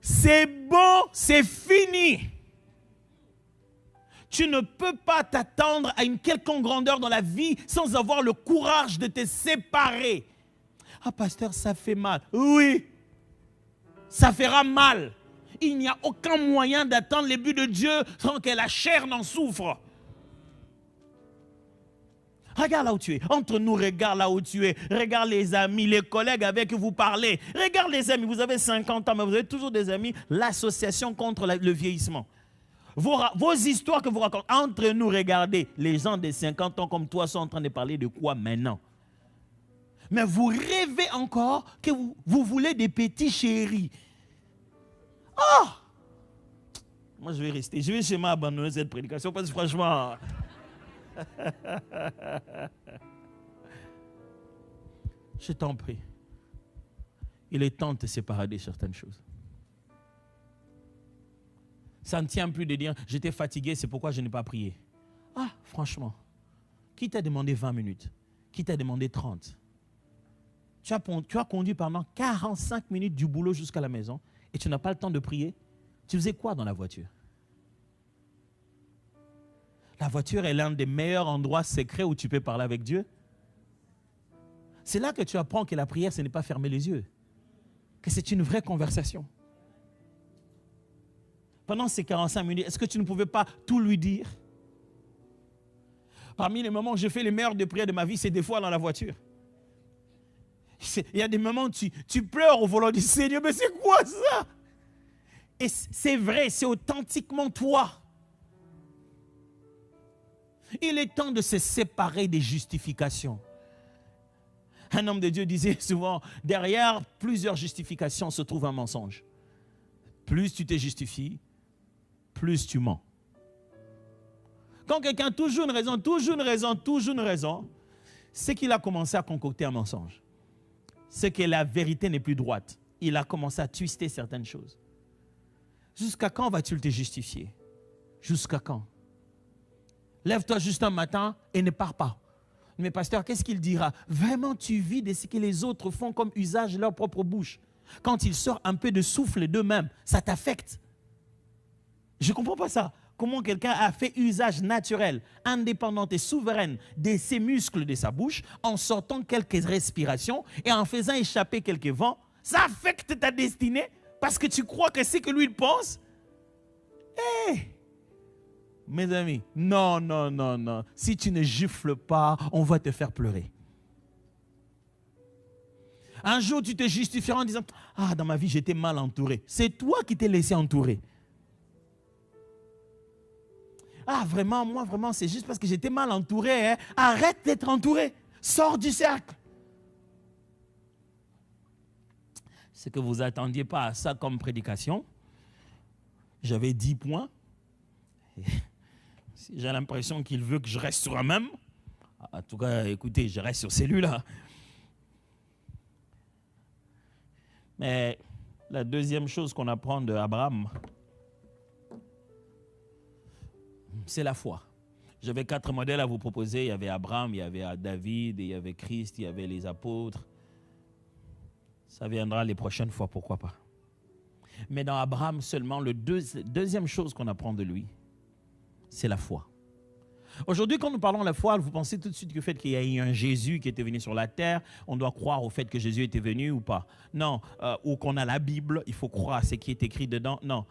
C'est bon, c'est fini. Tu ne peux pas t'attendre à une quelconque grandeur dans la vie sans avoir le courage de te séparer. Ah, pasteur, ça fait mal. Oui, ça fera mal. Il n'y a aucun moyen d'attendre les buts de Dieu sans que la chair n'en souffre. Regarde là où tu es. Entre nous, regarde là où tu es. Regarde les amis, les collègues avec qui vous parlez. Regarde les amis. Vous avez 50 ans, mais vous avez toujours des amis. L'association contre le vieillissement. Vos histoires que vous racontez. Entre nous, regardez. Les gens de 50 ans comme toi sont en train de parler de quoi maintenant? Mais vous rêvez encore que vous voulez des petits chéris. Oh! Moi, je vais rester. Je vais chez moi abandonner cette prédication parce que franchement... Je t'en prie. Il est temps de te séparer de certaines choses. Ça ne tient plus de dire « j'étais fatigué, c'est pourquoi je n'ai pas prié ». Ah, franchement, qui t'a demandé 20 minutes? Qui t'a demandé 30? Tu as conduit pendant 45 minutes du boulot jusqu'à la maison et tu n'as pas le temps de prier. Tu faisais quoi dans la voiture? La voiture est l'un des meilleurs endroits secrets où tu peux parler avec Dieu. C'est là que tu apprends que la prière, ce n'est pas fermer les yeux. Que c'est une vraie conversation. Pendant ces 45 minutes, est-ce que tu ne pouvais pas tout lui dire? Parmi les moments où j'ai fait les meilleurs de prière de ma vie, c'est des fois dans la voiture. Il y a des moments où tu pleures au volant du Seigneur, mais c'est quoi ça? Et c'est vrai, c'est authentiquement toi. Il est temps de se séparer des justifications. Un homme de Dieu disait souvent, derrière plusieurs justifications se trouve un mensonge. Plus tu te justifies, plus tu mens. Quand quelqu'un a toujours une raison, c'est qu'il a commencé à concocter un mensonge. C'est que la vérité n'est plus droite. Il a commencé à twister certaines choses. Jusqu'à quand vas-tu te justifier? Jusqu'à quand? Lève-toi juste un matin et ne pars pas. Mais pasteur, qu'est-ce qu'il dira? Vraiment, tu vis de ce que les autres font comme usage de leur propre bouche. Quand ils sortent un peu de souffle d'eux-mêmes, ça t'affecte. Je ne comprends pas ça. Comment quelqu'un a fait usage naturel, indépendant et souverain de ses muscles de sa bouche en sortant quelques respirations et en faisant échapper quelques vents, ça affecte ta destinée parce que tu crois que c'est que lui il pense. Mes amis, non. Si tu ne gifles pas, on va te faire pleurer. Un jour, tu te justifieras en disant « Ah, dans ma vie, j'étais mal entouré. » C'est toi qui t'es laissé entourer. Ah, vraiment, moi, vraiment, c'est juste parce que j'étais mal entouré. Hein. Arrête d'être entouré. Sors du cercle. C'est que vous n'attendiez pas à ça comme prédication. J'avais 10 points. J'ai l'impression qu'il veut que je reste sur un même. En tout cas, écoutez, je reste sur celui-là. Mais la deuxième chose qu'on apprend d'Abraham, c'est la foi. J'avais 4 modèles à vous proposer. Il y avait Abraham, il y avait David, il y avait Christ, il y avait les apôtres. Ça viendra les prochaines fois, pourquoi pas. Mais dans Abraham seulement, la deuxième chose qu'on apprend de lui, c'est la foi. Aujourd'hui, quand nous parlons de la foi, vous pensez tout de suite au fait qu'il y a eu un Jésus qui était venu sur la terre. On doit croire au fait que Jésus était venu ou pas. Non, ou qu'on a la Bible, il faut croire à ce qui est écrit dedans. Non,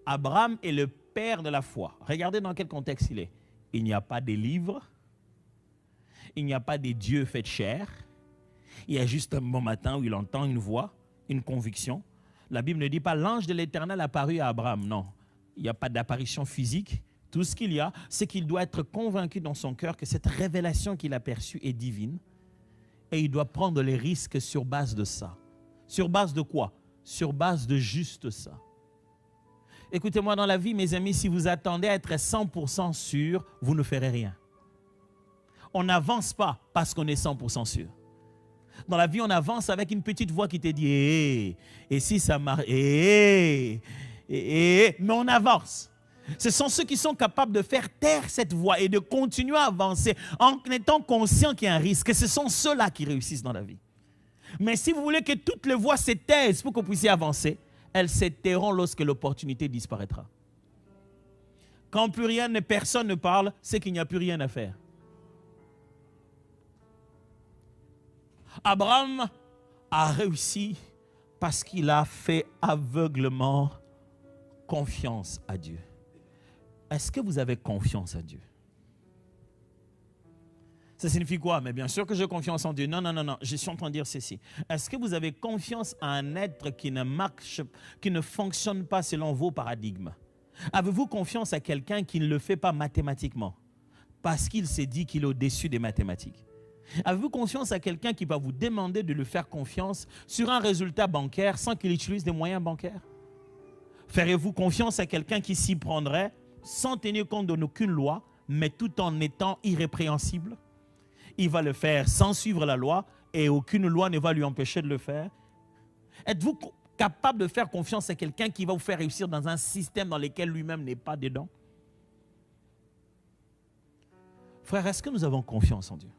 Abraham est le père de la foi. Regardez dans quel contexte il est. Il n'y a pas de livres, il n'y a pas de dieux faits de chair. Il y a juste un bon matin où il entend une voix, une conviction. La Bible ne dit pas l'ange de l'Éternel apparut à Abraham. Non, il n'y a pas d'apparition physique. Tout ce qu'il y a, c'est qu'il doit être convaincu dans son cœur que cette révélation qu'il a perçue est divine. Et il doit prendre les risques sur base de ça. Sur base de quoi? Sur base de juste ça. Écoutez-moi, dans la vie, mes amis, si vous attendez à être 100% sûr, vous ne ferez rien. On n'avance pas parce qu'on est 100% sûr. Dans la vie, on avance avec une petite voix qui te dit et si ça marche, mais on avance. Ce sont ceux qui sont capables de faire taire cette voix et de continuer à avancer en étant conscients qu'il y a un risque. Ce sont ceux-là qui réussissent dans la vie. Mais si vous voulez que toutes les voix se taisent pour que vous puissiez avancer, elles se tairont lorsque l'opportunité disparaîtra. Quand plus rien, personne ne parle, c'est qu'il n'y a plus rien à faire. Abraham a réussi parce qu'il a fait aveuglement confiance à Dieu. Est-ce que vous avez confiance à Dieu? Ça signifie quoi? Mais bien sûr que j'ai confiance en Dieu. Non, non, non, non. Je suis en train de dire ceci. Est-ce que vous avez confiance à un être qui ne fonctionne pas selon vos paradigmes? Avez-vous confiance à quelqu'un qui ne le fait pas mathématiquement? Parce qu'il s'est dit qu'il est au-dessus des mathématiques. Avez-vous confiance à quelqu'un qui va vous demander de lui faire confiance sur un résultat bancaire sans qu'il utilise des moyens bancaires? Ferez-vous confiance à quelqu'un qui s'y prendrait sans tenir compte d'aucune loi, mais tout en étant irrépréhensible? Il va le faire sans suivre la loi et aucune loi ne va lui empêcher de le faire. Êtes-vous capable de faire confiance à quelqu'un qui va vous faire réussir dans un système dans lequel lui-même n'est pas dedans? Frère, est-ce que nous avons confiance en Dieu?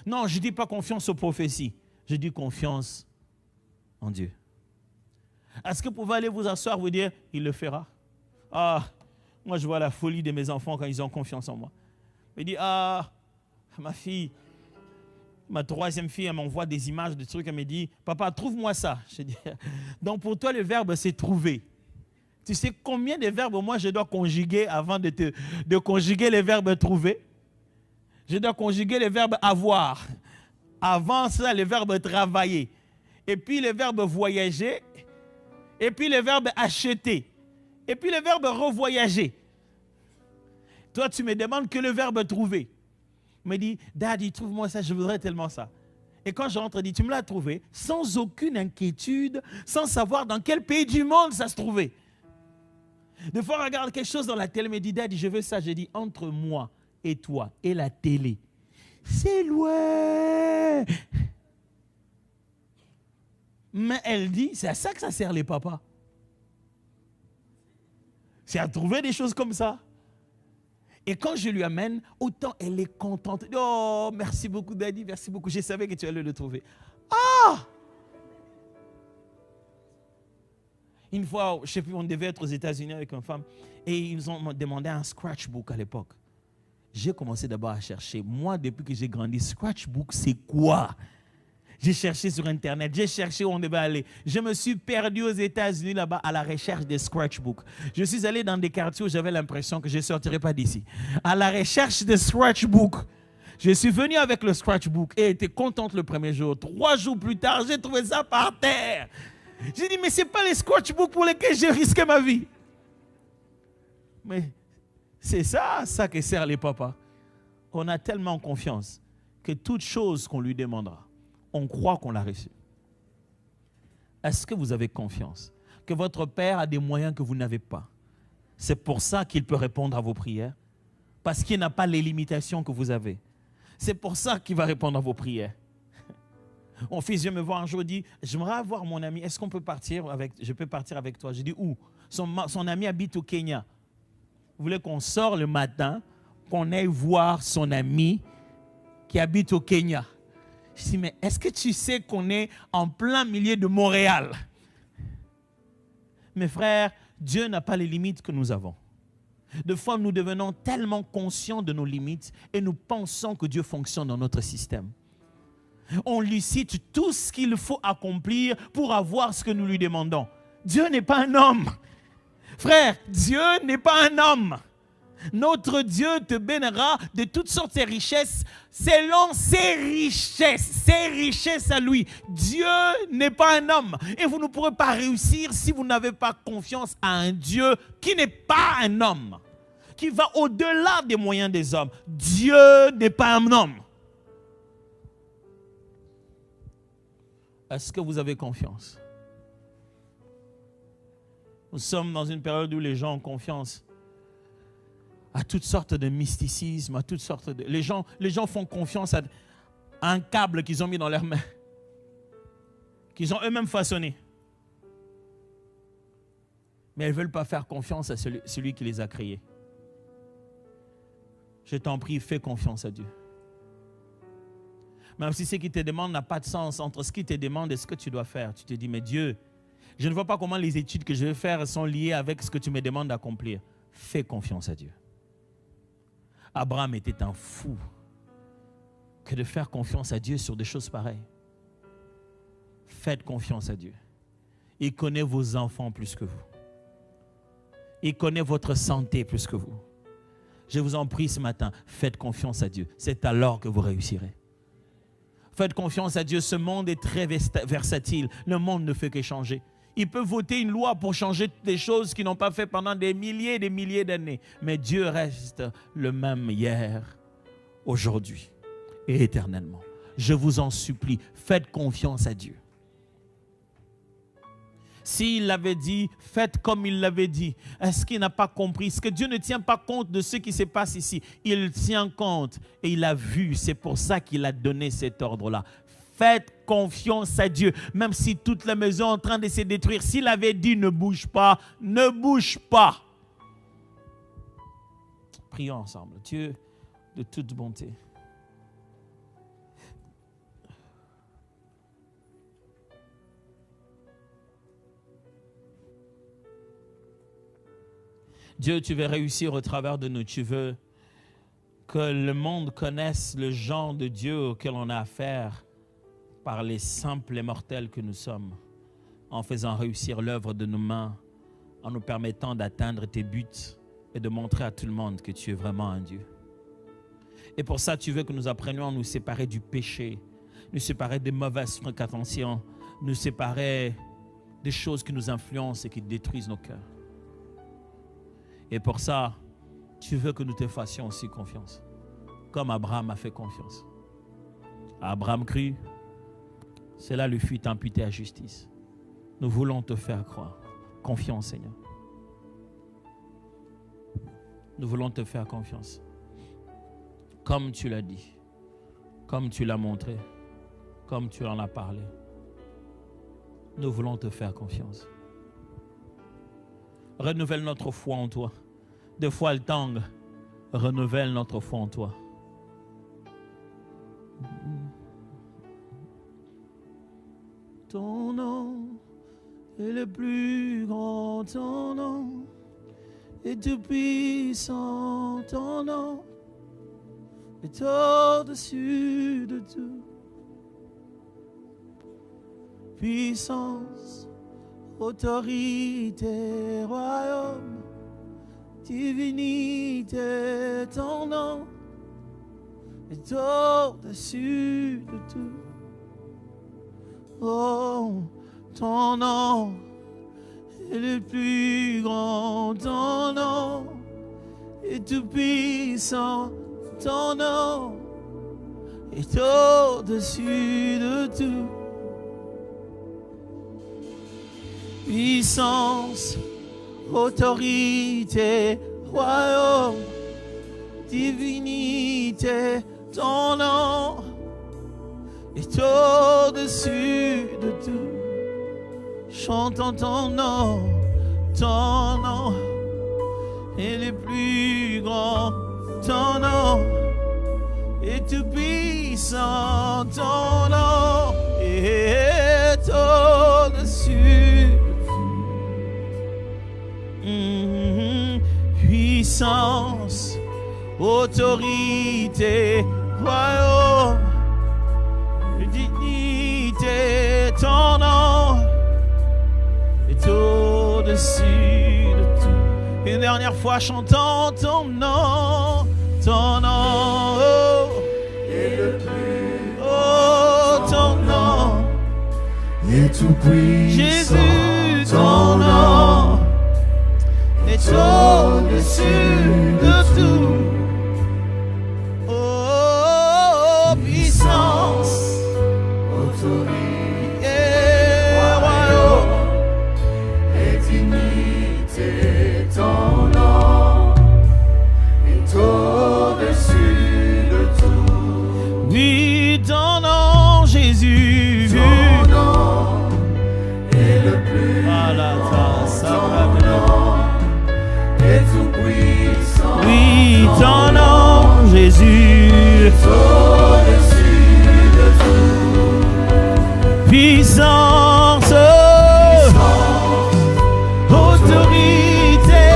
Non, je ne dis pas confiance aux prophéties. Je dis confiance en Dieu. Est-ce que vous pouvez aller vous asseoir et vous dire, il le fera? Ah, moi je vois la folie de mes enfants quand ils ont confiance en moi. Il dit, ah, ma fille, ma troisième fille, elle m'envoie des images, des trucs, elle me dit, papa, trouve-moi ça. Je dis, donc pour toi, le verbe, c'est trouver. Tu sais combien de verbes moi je dois conjuguer avant de conjuguer les verbes trouver? Je dois conjuguer le verbe avoir. Avant ça, le verbe travailler. Et puis le verbe voyager. Et puis le verbe acheter. Et puis le verbe revoyager. Toi, tu me demandes que le verbe trouver. Il me dit, Daddy, trouve-moi ça, je voudrais tellement ça. Et quand je rentre, il dit, tu me l'as trouvé sans aucune inquiétude, sans savoir dans quel pays du monde ça se trouvait. Des fois, on regarde quelque chose dans la télé, il me dit, Daddy, je veux ça. Je dis, entre moi et toi et la télé, c'est loin. Mais elle dit, c'est à ça que ça sert les papas. C'est à trouver des choses comme ça. Et quand je lui amène, autant elle est contente. Oh, merci beaucoup Daddy, merci beaucoup. Je savais que tu allais le trouver. Ah! Une fois, je ne sais plus, on devait être aux États-Unis avec une femme et ils ont demandé un scratchbook à l'époque. J'ai commencé d'abord à chercher. Moi, depuis que j'ai grandi, scratchbook, c'est quoi? J'ai cherché sur Internet, j'ai cherché où on devait aller. Je me suis perdu aux États-Unis là-bas à la recherche des scratchbooks. Je suis allé dans des quartiers où j'avais l'impression que je ne sortirais pas d'ici. À la recherche des scratchbooks. Je suis venu avec le scratchbook et j'étais contente le premier jour. 3 jours plus tard, j'ai trouvé ça par terre. J'ai dit, mais ce n'est pas les scratchbooks pour lesquels j'ai risqué ma vie. Mais c'est ça que sert les papas. On a tellement confiance que toute chose qu'on lui demandera, on croit qu'on l'a reçu. Est-ce que vous avez confiance que votre Père a des moyens que vous n'avez pas? C'est pour ça qu'il peut répondre à vos prières. Parce qu'il n'a pas les limitations que vous avez. C'est pour ça qu'il va répondre à vos prières. Mon fils vient me voir un jour et dit, j'aimerais voir mon ami, est-ce qu'on peut partir avec, je peux partir avec toi? Je dis, où? Son ami habite au Kenya. Vous voulez qu'on sorte le matin, qu'on aille voir son ami qui habite au Kenya? Je dis, mais est-ce que tu sais qu'on est en plein milieu de Montréal? Mes frères, Dieu n'a pas les limites que nous avons. Des fois, nous devenons tellement conscients de nos limites et nous pensons que Dieu fonctionne dans notre système. On lui cite tout ce qu'il faut accomplir pour avoir ce que nous lui demandons. Dieu n'est pas un homme. Frère, Dieu n'est pas un homme. Notre Dieu te bénira de toutes sortes de richesses selon ses richesses à lui. Dieu n'est pas un homme. Et vous ne pourrez pas réussir si vous n'avez pas confiance à un Dieu qui n'est pas un homme, qui va au-delà des moyens des hommes. Dieu n'est pas un homme. Est-ce que vous avez confiance? Nous sommes dans une période où les gens ont confiance à toutes sortes de mysticisme, à toutes sortes de... Les gens font confiance à un câble qu'ils ont mis dans leurs mains, qu'ils ont eux-mêmes façonné. Mais ils ne veulent pas faire confiance à celui qui les a créés. Je t'en prie, fais confiance à Dieu. Même si ce qu'il te demande n'a pas de sens entre ce qu'il te demande et ce que tu dois faire, tu te dis, mais Dieu, je ne vois pas comment les études que je vais faire sont liées avec ce que tu me demandes d'accomplir. Fais confiance à Dieu. Abraham était un fou que de faire confiance à Dieu sur des choses pareilles. Faites confiance à Dieu. Il connaît vos enfants plus que vous. Il connaît votre santé plus que vous. Je vous en prie ce matin, faites confiance à Dieu. C'est alors que vous réussirez. Faites confiance à Dieu. Ce monde est très versatile. Le monde ne fait que changer. Il peut voter une loi pour changer des choses qu'ils n'ont pas fait pendant des milliers et des milliers d'années. Mais Dieu reste le même hier, aujourd'hui et éternellement. Je vous en supplie, faites confiance à Dieu. S'il l'avait dit, faites comme il l'avait dit. Est-ce qu'il n'a pas compris? Est-ce que Dieu ne tient pas compte de ce qui se passe ici? Il tient compte et il a vu. C'est pour ça qu'il a donné cet ordre-là. Faites confiance à Dieu. Même si toute la maison est en train de se détruire, s'il avait dit ne bouge pas, ne bouge pas. Prions ensemble. Dieu de toute bonté. Dieu, tu veux réussir au travers de nous. Tu veux que le monde connaisse le genre de Dieu auquel on a affaire par les simples et mortels que nous sommes, en faisant réussir l'œuvre de nos mains, en nous permettant d'atteindre tes buts et de montrer à tout le monde que tu es vraiment un Dieu. Et pour ça, tu veux que nous apprenions à nous séparer du péché, nous séparer des mauvaises fréquentations, nous séparer des choses qui nous influencent et qui détruisent nos cœurs. Et pour ça, tu veux que nous te fassions aussi confiance, comme Abraham a fait confiance. Abraham crut, cela lui fut imputé à justice. Nous voulons te faire croire. Confiance, Seigneur. Nous voulons te faire confiance. Comme tu l'as dit, comme tu l'as montré, comme tu en as parlé. Nous voulons te faire confiance. Renouvelle notre foi en toi. De foi le tangue, renouvelle notre foi en toi. Ton nom est le plus grand, ton nom est tout puissant, ton nom est au-dessus de tout. Puissance, autorité, royaume, divinité, ton nom est au-dessus de tout. Oh, ton nom est le plus grand, ton nom est tout puissant, ton nom est au-dessus de tout. Puissance, autorité, royaume, divinité, ton nom est au-dessus de tout. Chantons ton nom est le plus grand, ton nom est tout puissant, ton nom est au-dessus. Puissance, autorité, royaume, dignité, ton nom est au-dessus de tout. Une dernière fois, chantons ton nom est le plus. Oh, ton nom est tout puissant. Jésus, ton nom est au-dessus de tout. Oh, puissance, Autorité, royaume, et dignité, ton nom est au-dessus de tout. oui, ton nom, Jésus. Ton nom est le plus. Et tout puissant. Oui, ton nom, Jésus. Au-dessus de tout. Puissance, autorité,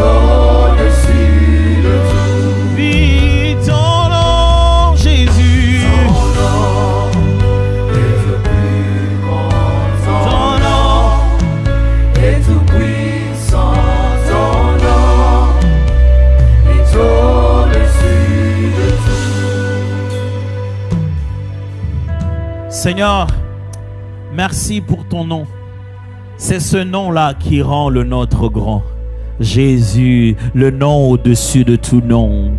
Au-dessus de tout. oui, ton nom, Jésus. Ton nom est le plus grand. Ton Seigneur, merci pour ton nom. C'est ce nom-là qui rend le nôtre grand. Jésus, le nom au-dessus de tout nom.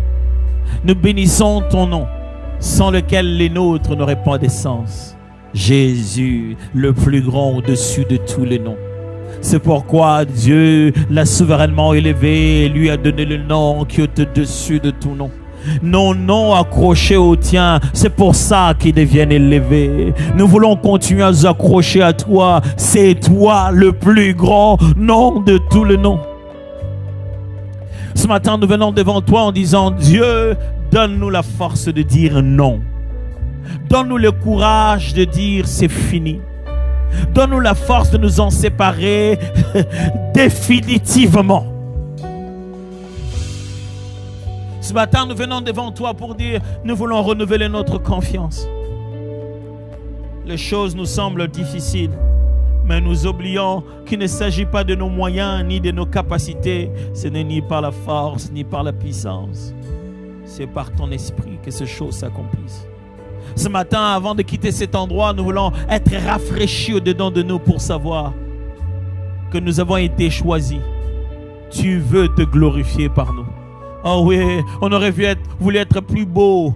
Nous bénissons ton nom, sans lequel les nôtres n'auraient pas d'essence. Jésus, le plus grand au-dessus de tous les noms. C'est pourquoi Dieu l'a souverainement élevé et lui a donné le nom qui est au-dessus de tout nom. Nos noms accrochés au tien, c'est pour ça qu'ils deviennent élevés. Nous voulons continuer à nous accrocher à toi. C'est toi le plus grand nom de tous les noms. Ce matin, nous venons devant toi en disant: Dieu, donne-nous la force de dire non. Donne-nous le courage de dire c'est fini. Donne-nous la force de nous en séparer définitivement. Ce matin, nous venons devant toi pour dire: nous voulons renouveler notre confiance. Les choses nous semblent difficiles, mais nous oublions qu'il ne s'agit pas de nos moyens ni de nos capacités. Ce n'est ni par la force ni par la puissance. C'est par ton esprit que ces choses s'accomplissent. Ce matin, avant de quitter cet endroit, nous voulons être rafraîchis au-dedans de nous pour savoir que nous avons été choisis. Tu veux te glorifier par nous. Oh oui, on aurait voulu être plus beau,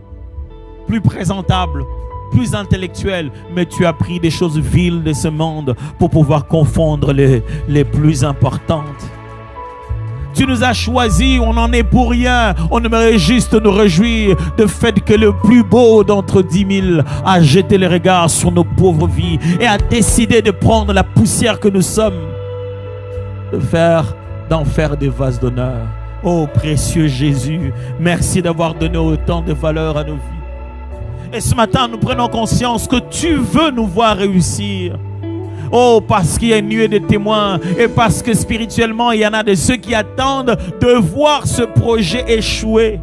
plus présentable, plus intellectuel, mais tu as pris des choses viles de ce monde pour pouvoir confondre les plus importantes. Tu nous as choisis, on n'en est pour rien. On aimerait juste nous réjouir du fait que le plus beau d'entre 10 000 a jeté le regard sur nos pauvres vies et a décidé de prendre la poussière que nous sommes, d'en faire des vases d'honneur. Oh précieux Jésus, merci d'avoir donné autant de valeur à nos vies. Et ce matin, nous prenons conscience que tu veux nous voir réussir. Oh, parce qu'il y a une nuée de témoins et parce que spirituellement, il y en a de ceux qui attendent de voir ce projet échouer.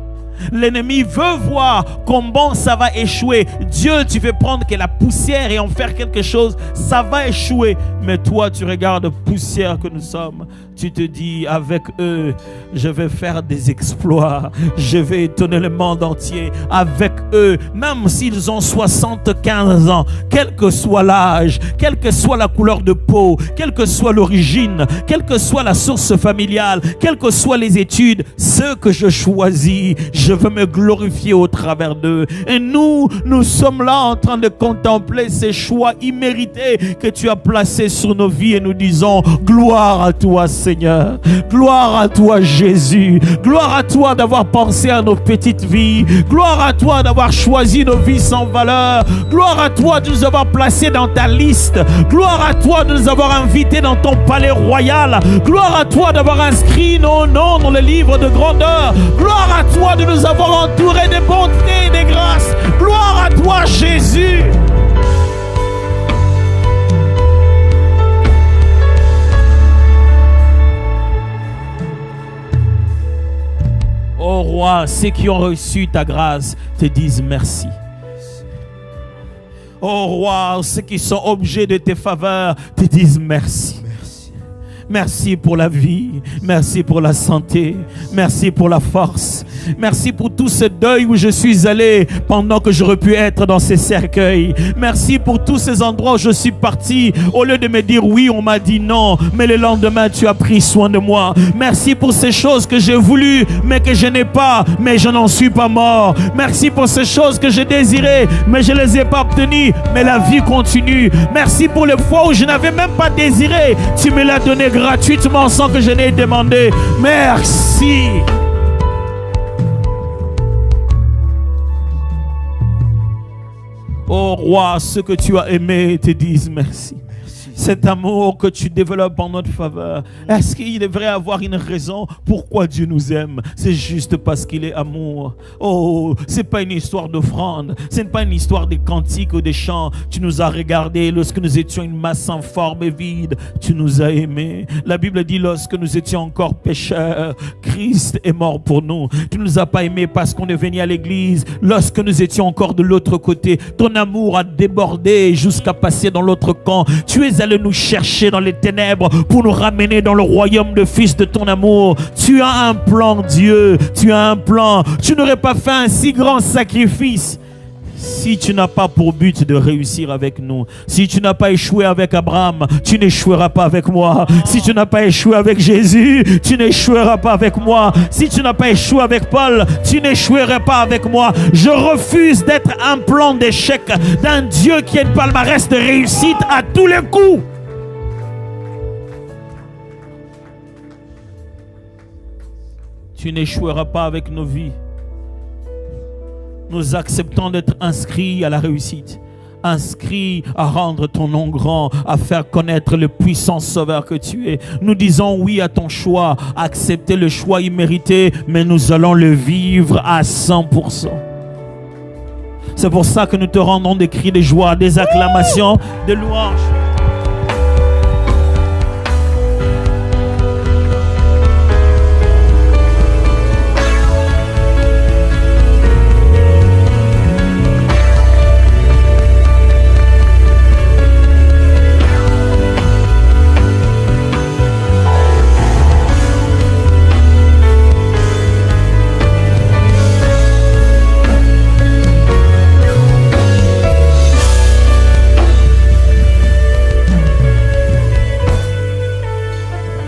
L'ennemi veut voir comment ça va échouer. Dieu, tu veux prendre que la poussière et en faire quelque chose, ça va échouer. Mais toi, tu regardes poussière que nous sommes. Tu te dis, avec eux, je vais faire des exploits. Je vais étonner le monde entier. Avec eux, même s'ils ont 75 ans, quel que soit l'âge, quelle que soit la couleur de peau, quelle que soit l'origine, quelle que soit la source familiale, quelles que soient les études, ceux que je choisis, je veux me glorifier au travers d'eux. Et nous sommes là en train de contempler ces choix immérités que tu as placés sur nos vies et nous disons, gloire à toi Seigneur, gloire à toi Jésus, gloire à toi d'avoir pensé à nos petites vies, gloire à toi d'avoir choisi nos vies sans valeur, gloire à toi de nous avoir placés dans ta liste, gloire à toi de nous avoir invités dans ton palais royal, gloire à toi d'avoir inscrit nos noms dans le livre de grandeur, gloire à toi de nous avoir entourés de bonté et de grâce, gloire à toi Jésus. Oh roi, ceux qui ont reçu ta grâce te disent merci. Oh roi, ceux qui sont objets de tes faveurs te disent merci. Merci pour la vie, merci pour la santé, merci pour la force, merci pour tout ce deuil où je suis allé pendant que j'aurais pu être dans ces cercueils. Merci pour tous ces endroits où je suis parti. Au lieu de me dire oui, on m'a dit non, mais le lendemain tu as pris soin de moi. Merci pour ces choses que j'ai voulu, mais que je n'ai pas, mais je n'en suis pas mort. Merci pour ces choses que j'ai désirées, mais je ne les ai pas obtenues, mais la vie continue. Merci pour les fois où je n'avais même pas désiré, tu me l'as donné gratuitement sans que je n'ai demandé. Merci. Oh roi, ceux que tu as aimés te disent merci. Cet amour que tu développes en notre faveur, est-ce qu'il devrait avoir une raison pourquoi Dieu nous aime? C'est juste parce qu'il est amour. Oh, c'est pas une histoire d'offrande, ce n'est pas une histoire de cantiques ou de chants. Tu nous as regardés lorsque nous étions une masse informe et vide. Tu nous as aimés. La Bible dit lorsque nous étions encore pécheurs, Christ est mort pour nous. Tu ne nous as pas aimés parce qu'on est venu à l'église. Lorsque nous étions encore de l'autre côté, ton amour a débordé jusqu'à passer dans l'autre camp. Tu es allé nous chercher dans les ténèbres pour nous ramener dans le royaume de fils de ton amour. Tu as un plan, Dieu. Tu as un plan. Tu n'aurais pas fait un si grand sacrifice Si tu n'as pas pour but de réussir avec nous, si tu n'as pas échoué avec Abraham, tu n'échoueras pas avec moi. Si tu n'as pas échoué avec Jésus, tu n'échoueras pas avec moi. Si tu n'as pas échoué avec Paul, tu n'échoueras pas avec moi. Je refuse d'être un plan d'échec d'un Dieu qui est une palmarès de réussite à tous les coups. Tu n'échoueras pas avec nos vies. Nous acceptons d'être inscrits à la réussite, inscrits à rendre ton nom grand, à faire connaître le puissant sauveur que tu es. Nous disons oui à ton choix, accepter le choix immérité, mais nous allons le vivre à 100%. C'est pour ça que nous te rendons des cris de joie, des acclamations, des louanges.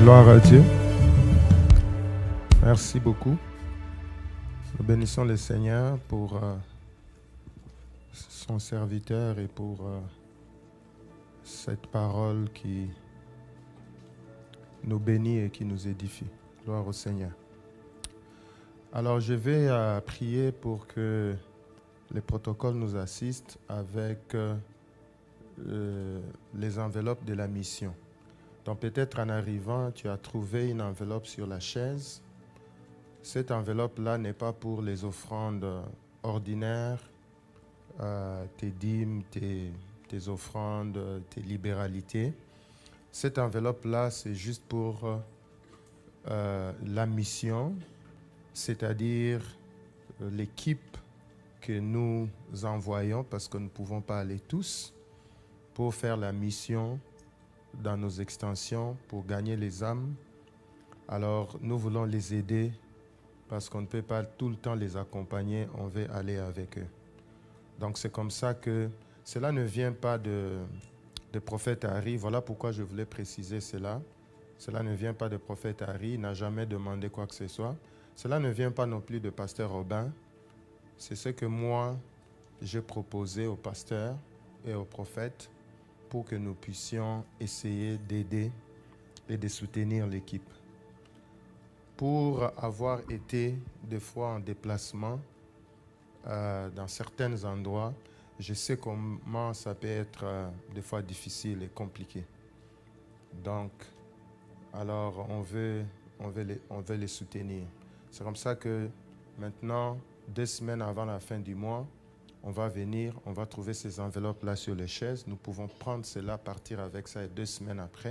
Gloire à Dieu. Merci beaucoup. Nous bénissons le Seigneur pour son serviteur et pour cette parole qui nous bénit et qui nous édifie. Gloire au Seigneur. Alors je vais prier pour que les protocoles nous assistent avec les enveloppes de la mission. Donc peut-être en arrivant, tu as trouvé une enveloppe sur la chaise. Cette enveloppe-là n'est pas pour les offrandes ordinaires, tes dîmes, tes offrandes, tes libéralités. Cette enveloppe-là, c'est juste pour la mission, c'est-à-dire l'équipe que nous envoyons, parce que nous ne pouvons pas aller tous, pour faire la mission dans nos extensions pour gagner les âmes. Alors, nous voulons les aider parce qu'on ne peut pas tout le temps les accompagner, on veut aller avec eux. Donc, c'est comme ça que cela ne vient pas de prophète Harry. Voilà pourquoi je voulais préciser cela. Cela ne vient pas de prophète Harry, il n'a jamais demandé quoi que ce soit. Cela ne vient pas non plus de pasteur Robin. C'est ce que moi, j'ai proposé au pasteur et au prophète pour que nous puissions essayer d'aider et de soutenir l'équipe. Pour avoir été des fois en déplacement dans certains endroits, je sais comment ça peut être des fois difficile et compliqué. Donc, alors on veut les soutenir. C'est comme ça que maintenant, 2 semaines avant la fin du mois, on va venir, on va trouver ces enveloppes-là sur les chaises. Nous pouvons prendre cela, partir avec ça et 2 semaines après,